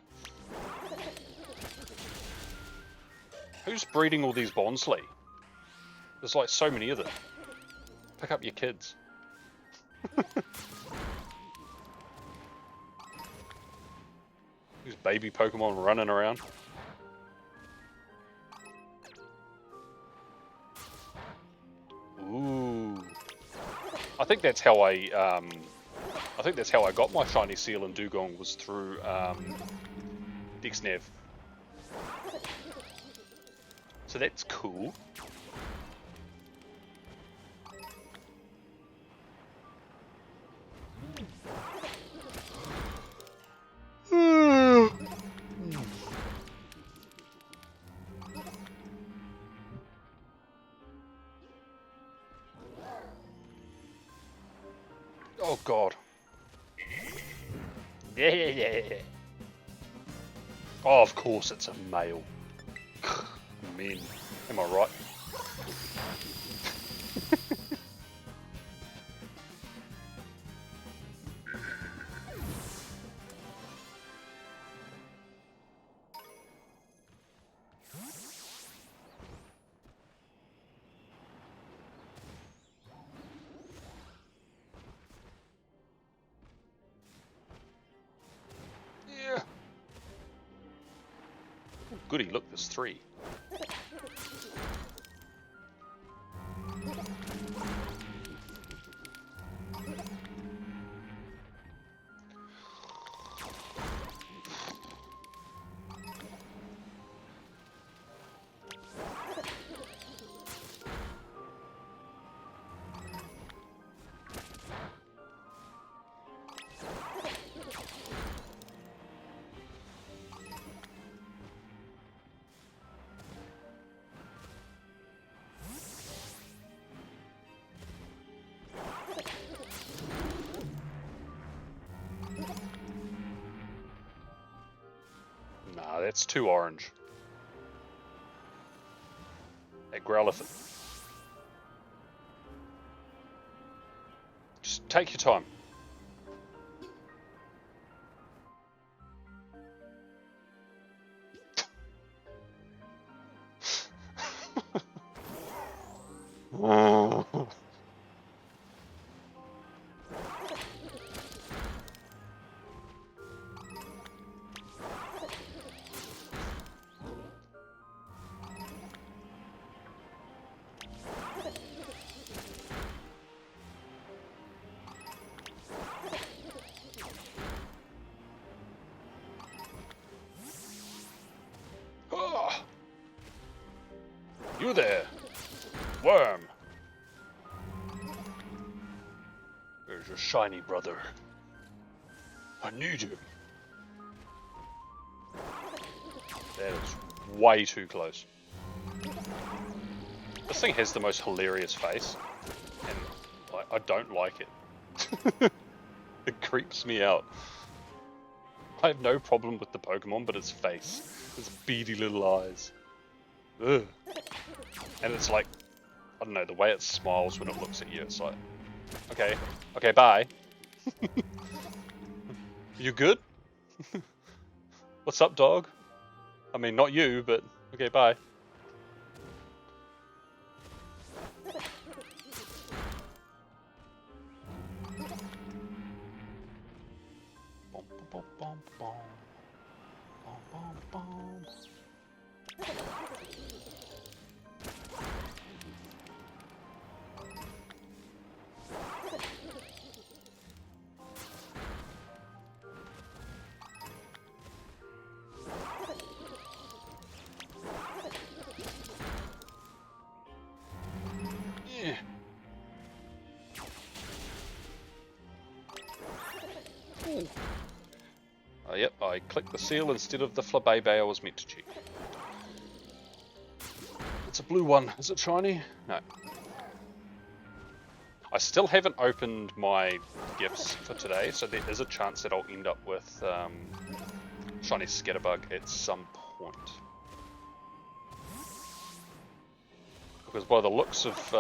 Who's breeding all these Bonsly? There's like so many of them. Pick up your kids. These baby Pokemon running around. Ooh. I think that's how I got my shiny seal and Dugong was through Dexnev. So that's cool. Oh god. Yeah. Oh, of course it's a male. Men. Am I right? Yeah. Oh, goody, look, there's 3. Nah, that's too orange. That Growlithe. Just take your time. You there, worm. There's your shiny brother. I need him. That is way too close. This thing has the most hilarious face, and I don't like it. It creeps me out. I have no problem with the Pokemon, but its face, its beady little eyes. Ugh. And it's like, I don't know, the way it smiles when it looks at you, it's like, okay, bye. You good? What's up, dog? I mean, not you, but okay, bye. Bom, bom, bom, bom. Bom, bom, bom. Yeah. Oh, yep, I clicked the seal instead of the flabebe I was meant to check. It's a blue one. Is it shiny? No. I still haven't opened my gifts for today, so there is a chance that I'll end up with shiny Scatterbug at some point. Because by the looks of...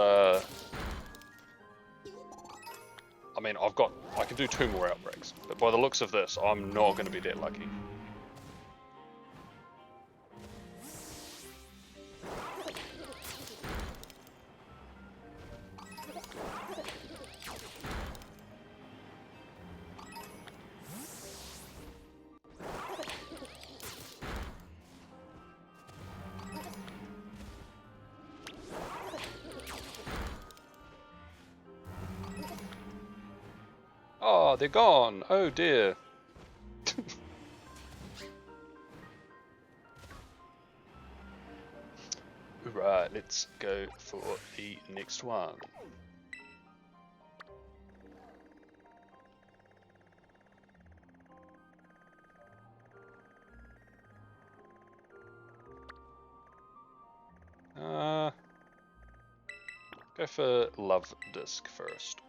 I mean, I can do 2 more outbreaks, but by the looks of this, I'm not going to be that lucky. Oh, they're gone! Oh dear. Right, let's go for the next one. Go for Love Disc first.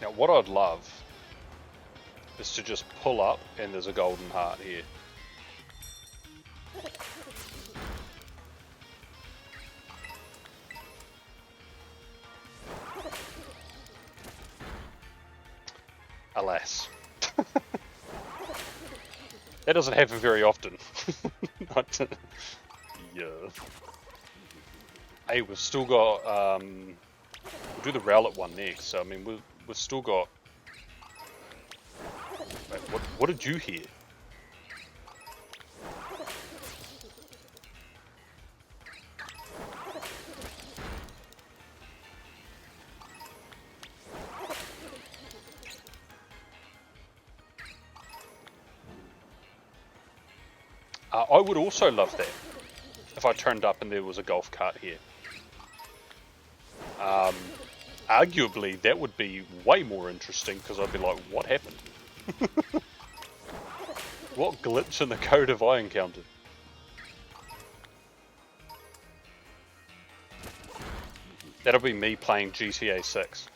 Now what I'd love is to just pull up and there's a golden heart here. Alas. That doesn't happen very often. Yeah. Hey, we've still got, we'll do the Rowlet one next, so I mean, we've still got... Wait, what did you hear? I would also love that if I turned up and there was a golf cart here. Arguably, that would be way more interesting because I'd be like, what happened? What glitch in the code have I encountered? That'll be me playing GTA 6.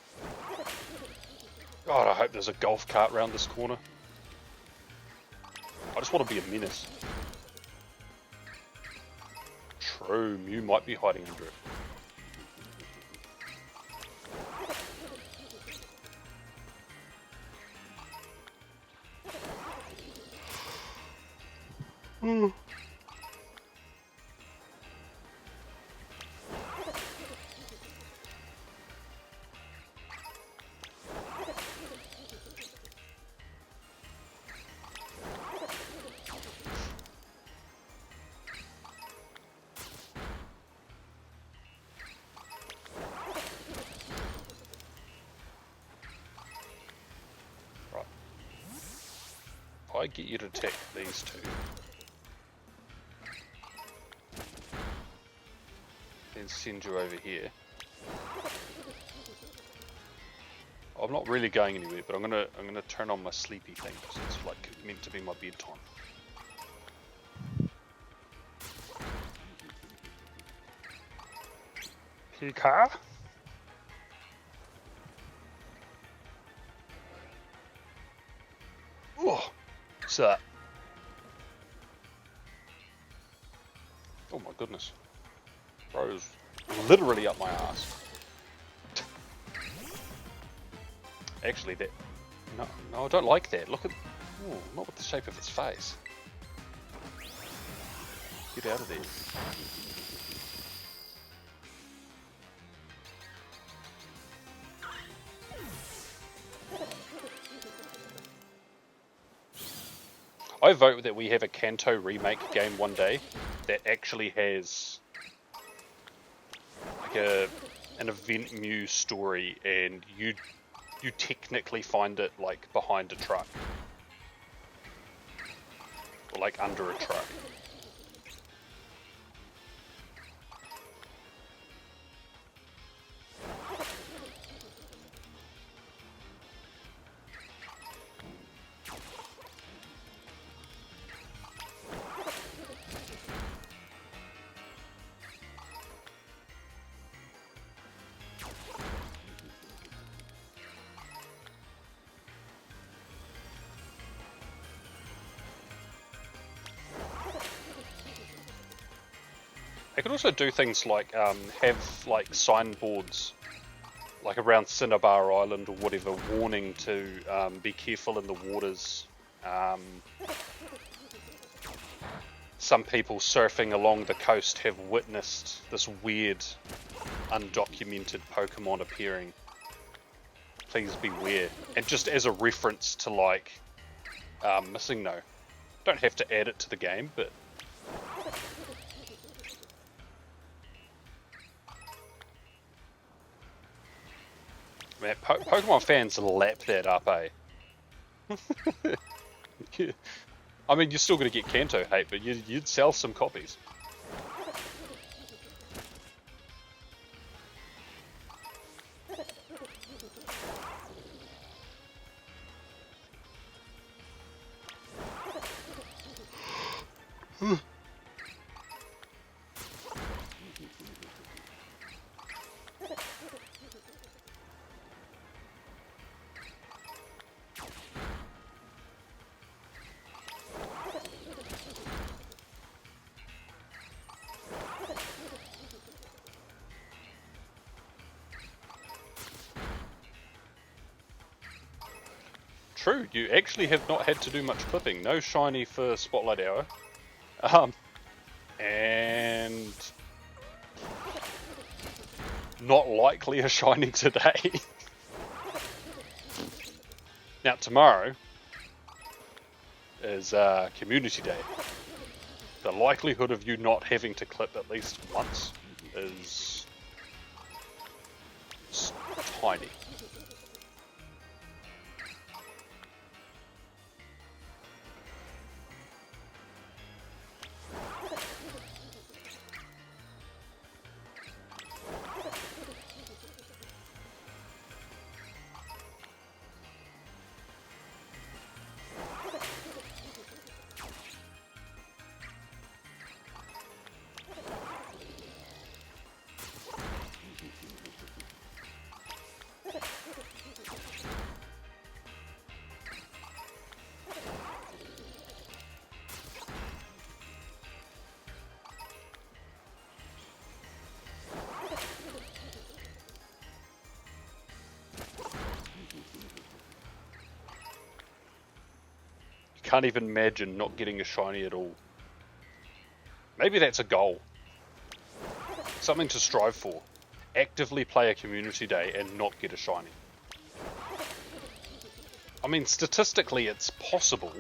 God, I hope there's a golf cart round this corner. I just want to be a menace. True, Mew might be hiding under it. I get you to attack these two. Then send you over here. I'm not really going anywhere, but I'm gonna turn on my sleepy thing because it's like meant to be my bedtime. Pika? Oh, what's that? Oh my goodness. Bro's literally up my ass. Actually, that... No, I don't like that. Look at... Oh, not with the shape of its face. Get out of there. I vote that we have a Kanto remake game one day that actually has like an event muse story, and you technically find it like behind a truck or like under a truck. They could also do things like have like signboards like around Cinnabar Island or whatever, warning to be careful in the waters. Some people surfing along the coast have witnessed this weird, undocumented Pokemon appearing. Please beware. And just as a reference to like Missing No. Don't have to add it to the game, but man, Pokemon fans lap that up, eh? I mean, you're still going to get Kanto hate, but you'd sell some copies. True, you actually have not had to do much clipping. No shiny for Spotlight Hour. And not likely a shiny today. Now tomorrow is Community Day. The likelihood of you not having to clip at least once is tiny. Can't even imagine not getting a shiny at all. Maybe that's a goal. Something to strive for. Actively play a Community Day and not get a shiny. I mean, statistically it's possible.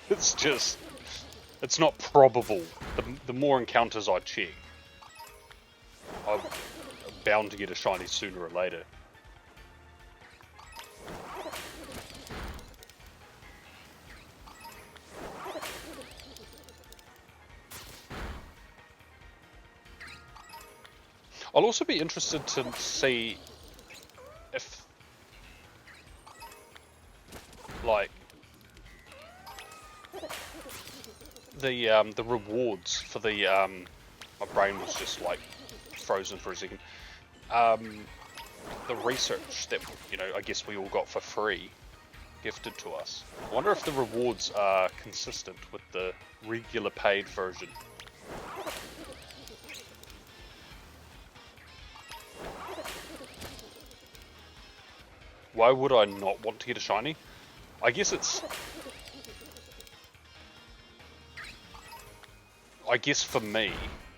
It's not probable. The more encounters I check, I'm bound to get a shiny sooner or later. I'll also be interested to see if, like, the rewards for the my brain was just like frozen for a second. The research that I guess we all got for free, gifted to us. I wonder if the rewards are consistent with the regular paid version. Why would I not want to get a shiny? I guess for me,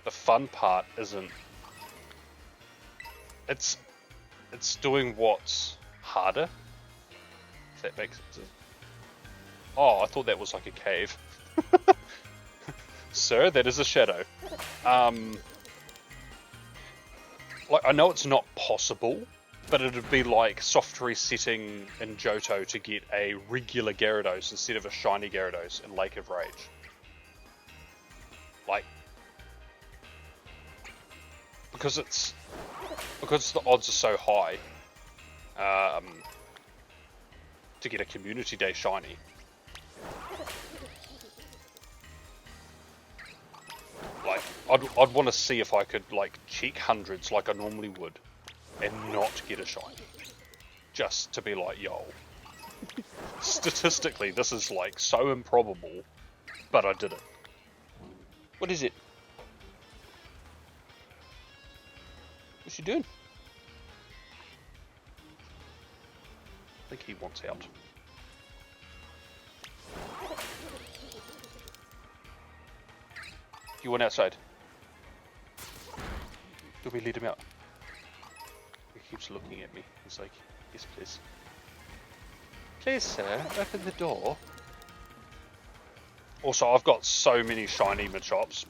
the fun part isn't... It's doing what's harder, if that makes sense. Oh, I thought that was like a cave. Sir, that is a shadow. Like, I know it's not possible, but it'd be like soft resetting in Johto to get a regular Gyarados instead of a shiny Gyarados in Lake of Rage. Like, because the odds are so high to get a Community Day shiny. Like, I'd want to see if I could like check hundreds like I normally would, and not get a shiny, just to be like, yo, statistically this is like so improbable, but I did it. What is it? What's she doing? I think he wants out. You want outside? Do we lead him out? He keeps looking at me. He's like, yes please. Please sir, open the door. Also, I've got so many shiny Machops.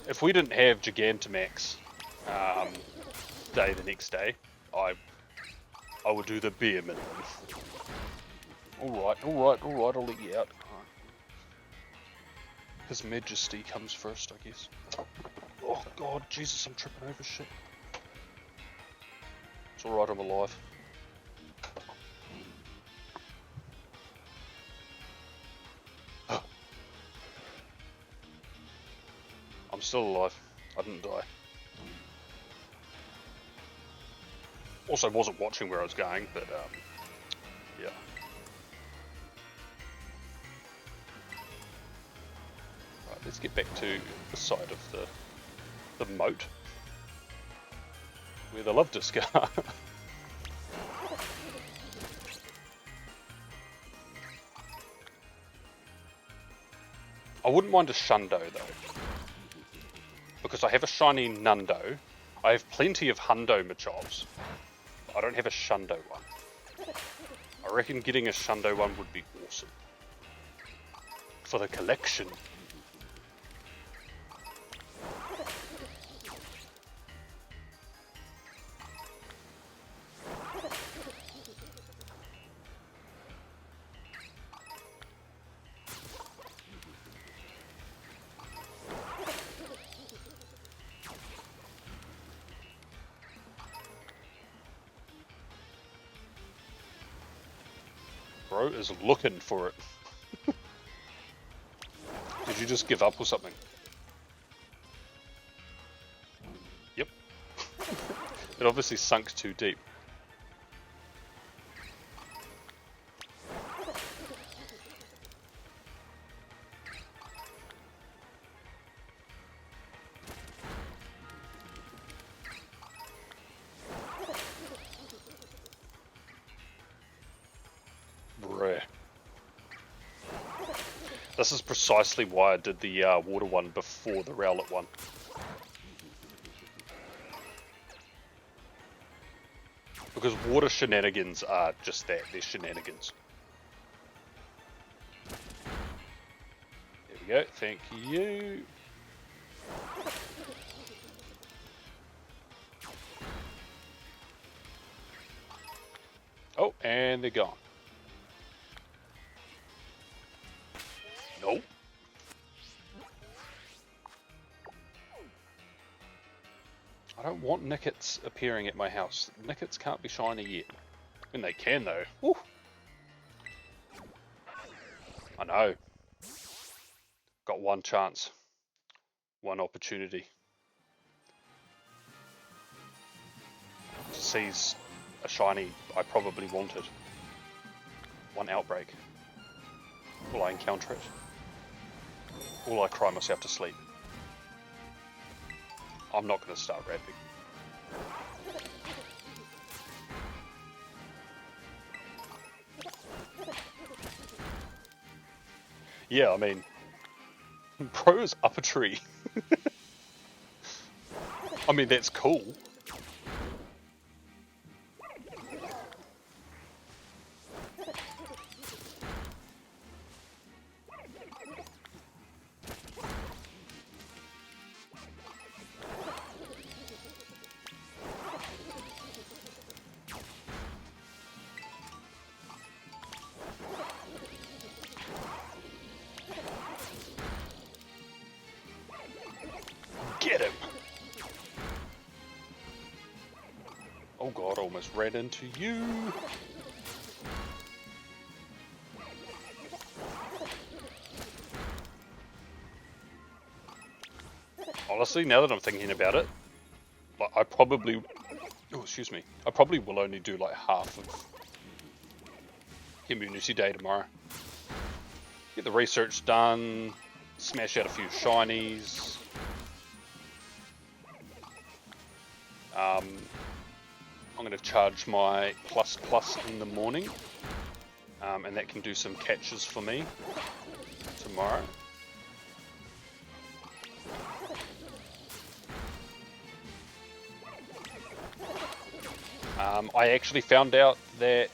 If we didn't have Gigantamax day the next day, I would do the bare minimum. Alright, I'll let you out. His Majesty comes first, I guess. Oh god, Jesus, I'm tripping over shit. It's alright, I'm alive. I'm still alive. I didn't die. Also, wasn't watching where I was going, but yeah. Right, let's get back to the side of the moat where the love disc are. I wouldn't mind a Shundo though, because I have a shiny Nundo. I have plenty of Hundo Machops. I don't have a Shundo one. I reckon getting a Shundo one would be awesome. For the collection. Bro is looking for it. Did you just give up or something? Yep. It obviously sunk too deep. Bruh. This is precisely why I did the water one before the Rowlet one. Because water shenanigans are just that, they're shenanigans. There we go, thank you. Oh, and they're gone. Nope. I don't want Nickets appearing at my house. Nickets can't be shiny yet. When they can though. Woo. I know. Got one chance. One opportunity. To seize a shiny I probably wanted. One outbreak. Will I encounter it? Or will I cry myself to sleep? I'm not going to start rapping. Yeah, I mean, bro is up a tree. I mean, that's cool. almost ran into you. Honestly, now that I'm thinking about it, like I probably will only do like half of Community Day tomorrow. Get the research done, smash out a few shinies. I'm going to charge my plus in the morning, and that can do some catches for me tomorrow. I actually found out that,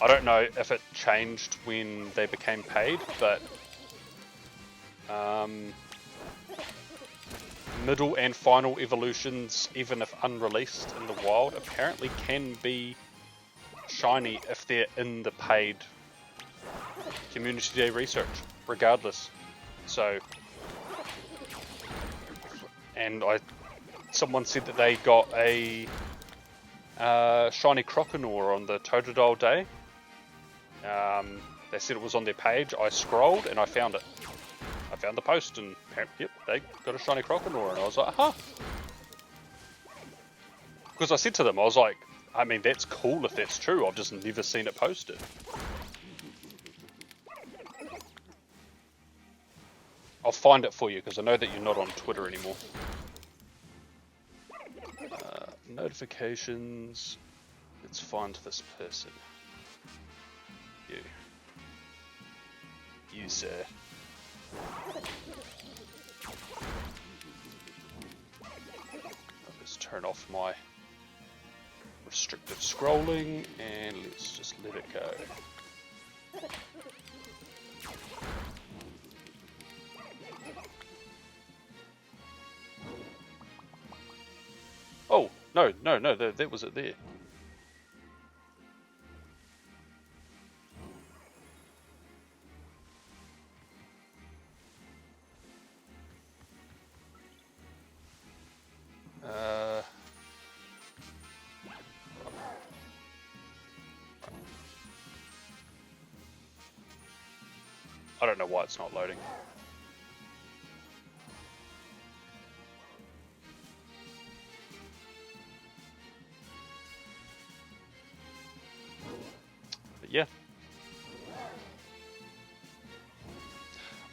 I don't know if it changed when they became paid, but middle and final evolutions, even if unreleased in the wild, apparently can be shiny if they're in the paid Community Day research, regardless. So, and someone said that they got a shiny Croconaw on the Totodile day. They said it was on their page. I scrolled and I found it. I found the post and yep, they got a shiny Croconaw, and I was like, huh. Because I said to them, I was like, I mean, that's cool if that's true. I've just never seen it posted. I'll find it for you because I know that you're not on Twitter anymore. Notifications. Let's find this person. You, sir. Let's turn off my restrictive scrolling and let's just let it go. Oh, no, that was it there. I don't know why it's not loading. But yeah.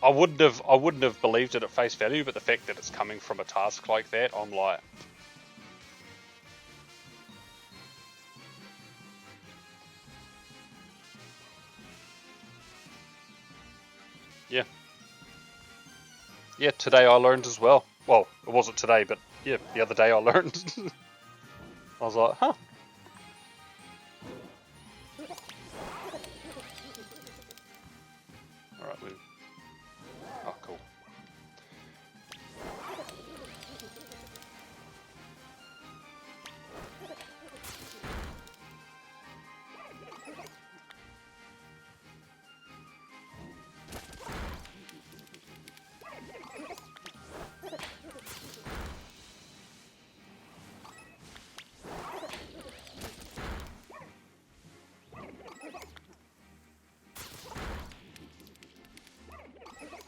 I wouldn't have believed it at face value, but the fact that it's coming from a task like that, I'm like, yeah. Yeah, today I learned as well. Well, it wasn't today, but yeah, the other day I learned. I was like, huh. Alright, oh, cool.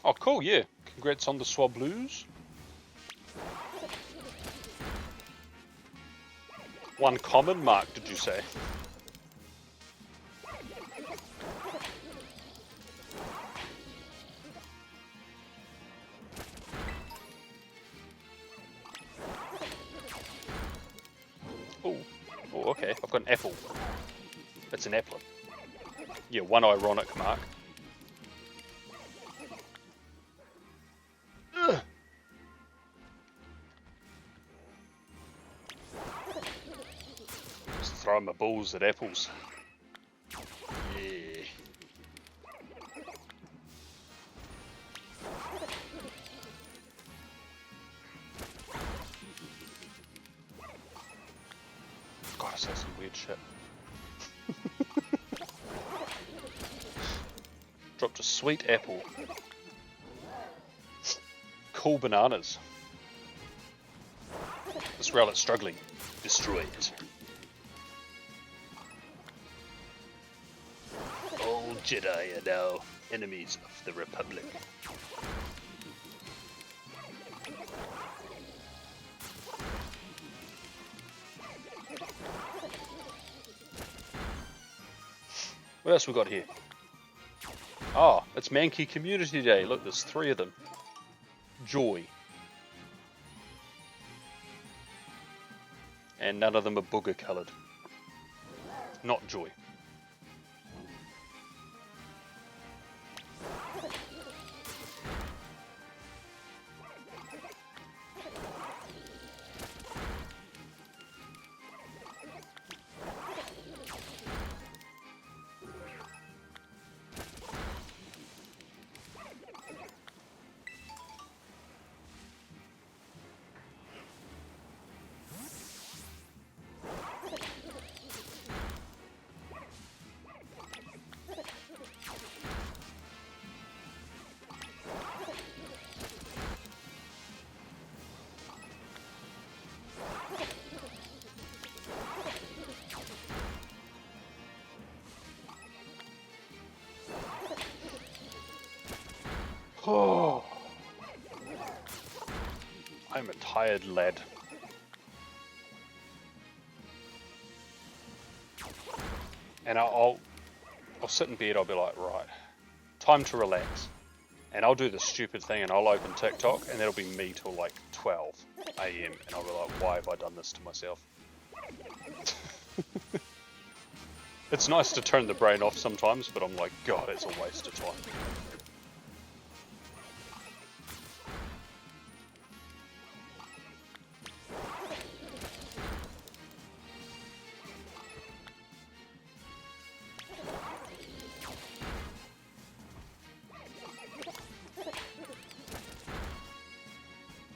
Oh, cool, yeah. Congrats on the Swabloos. One common mark, did you say? Oh, okay. I've got an apple. It's an applet. Yeah, one ironic mark. Just throwing my balls at apples. Yeah. God, I say some weird shit. Dropped a sweet apple. Cool bananas. This Rowlet's struggling. Destroy it. All Jedi are now enemies of the Republic. What else we got here? Oh, it's Mankey Community Day. Look, there's 3 of them. Joy. And none of them are booger coloured. Not joy. Oh, I'm a tired lad. And I'll sit in bed, I'll be like, right, time to relax. And I'll do the stupid thing and I'll open TikTok and that'll be me till like 12 AM and I'll be like, why have I done this to myself? It's nice to turn the brain off sometimes, but I'm like, God, it's a waste of time.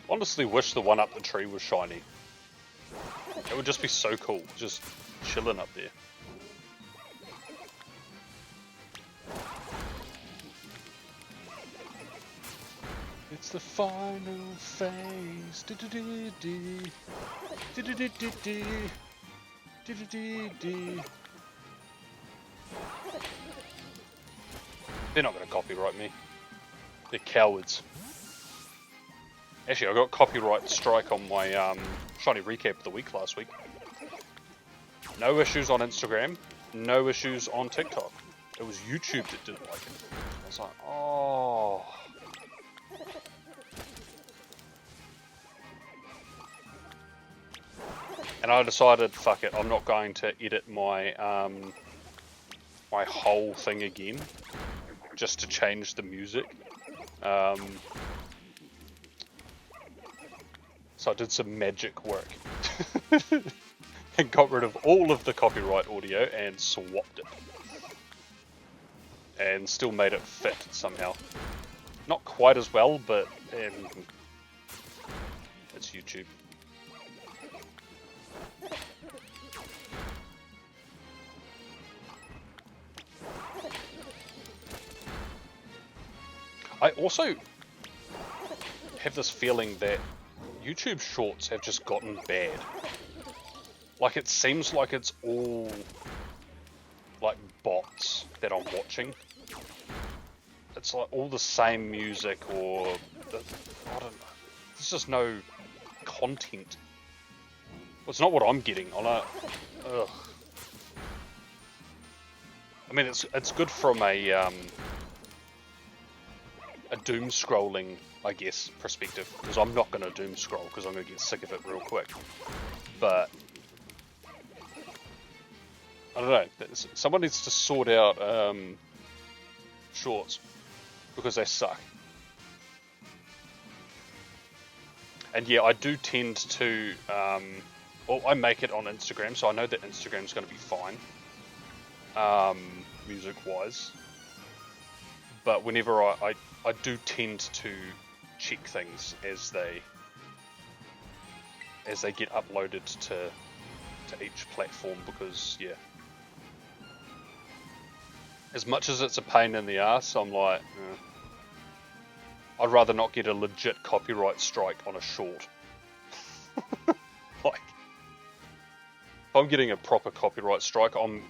Honestly wish the one up the tree was shiny. It would just be so cool, just chilling up there. It's the final phase. They're not going to copyright me. They're cowards. Actually, I got copyright strike on my shiny recap of the week last week. No issues on Instagram, no issues on TikTok. It was YouTube that didn't like it. I was like, oh. And I decided, fuck it, I'm not going to edit my my whole thing again, just to change the music. So I did some magic work and got rid of all of the copyright audio and swapped it. And still made it fit somehow. Not quite as well, but it's YouTube. I also have this feeling that YouTube Shorts have just gotten bad. Like, it seems like it's all like bots that I'm watching. It's like all the same music, or I don't know. There's just no content. Well, it's not what I'm getting. I mean, it's good from a doom scrolling, I guess, perspective, because I'm not going to doom scroll because I'm going to get sick of it real quick. But I don't know. Someone needs to sort out shorts because they suck. And yeah, I do tend to. Well, I make it on Instagram, so I know that Instagram's going to be fine, music-wise. But whenever I do tend to check things as they get uploaded to each platform, because yeah, as much as it's a pain in the ass, I'm like, I'd rather not get a legit copyright strike on a short. Like, if I'm getting a proper copyright strike, I'm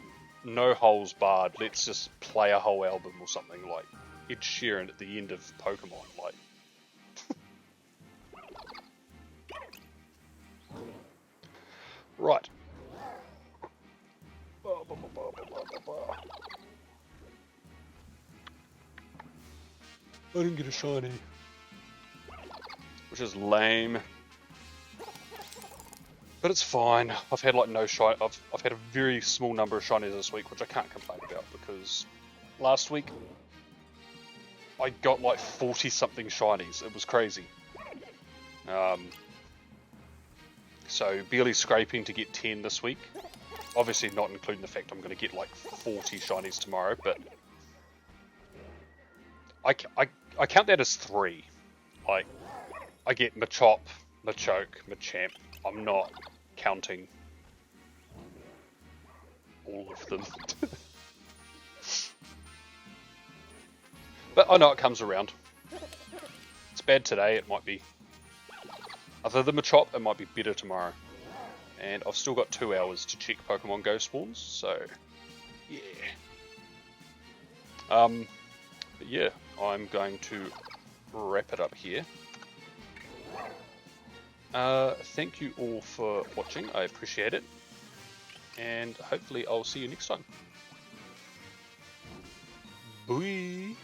no holes barred. Let's just play a whole album or something like Ed Sheeran at the end of Pokemon. Like, right. I didn't get a shiny, which is lame. But it's fine. I've had like no shiny. I've had a very small number of shinies this week, which I can't complain about because last week I got like 40 something shinies. It was crazy. So barely scraping to get 10 this week. Obviously not including the fact I'm going to get like 40 shinies tomorrow, but I count that as 3. Like, I get Machop, Machoke, Machamp. I'm not counting all of them. But I know it comes around. It's bad today, it might be... Other than Machop, it might be better tomorrow. And I've still got 2 hours to check Pokemon Go spawns, so... Yeah. But yeah, I'm going to wrap it up here. Thank you all for watching, I appreciate it. And hopefully I'll see you next time. Bye!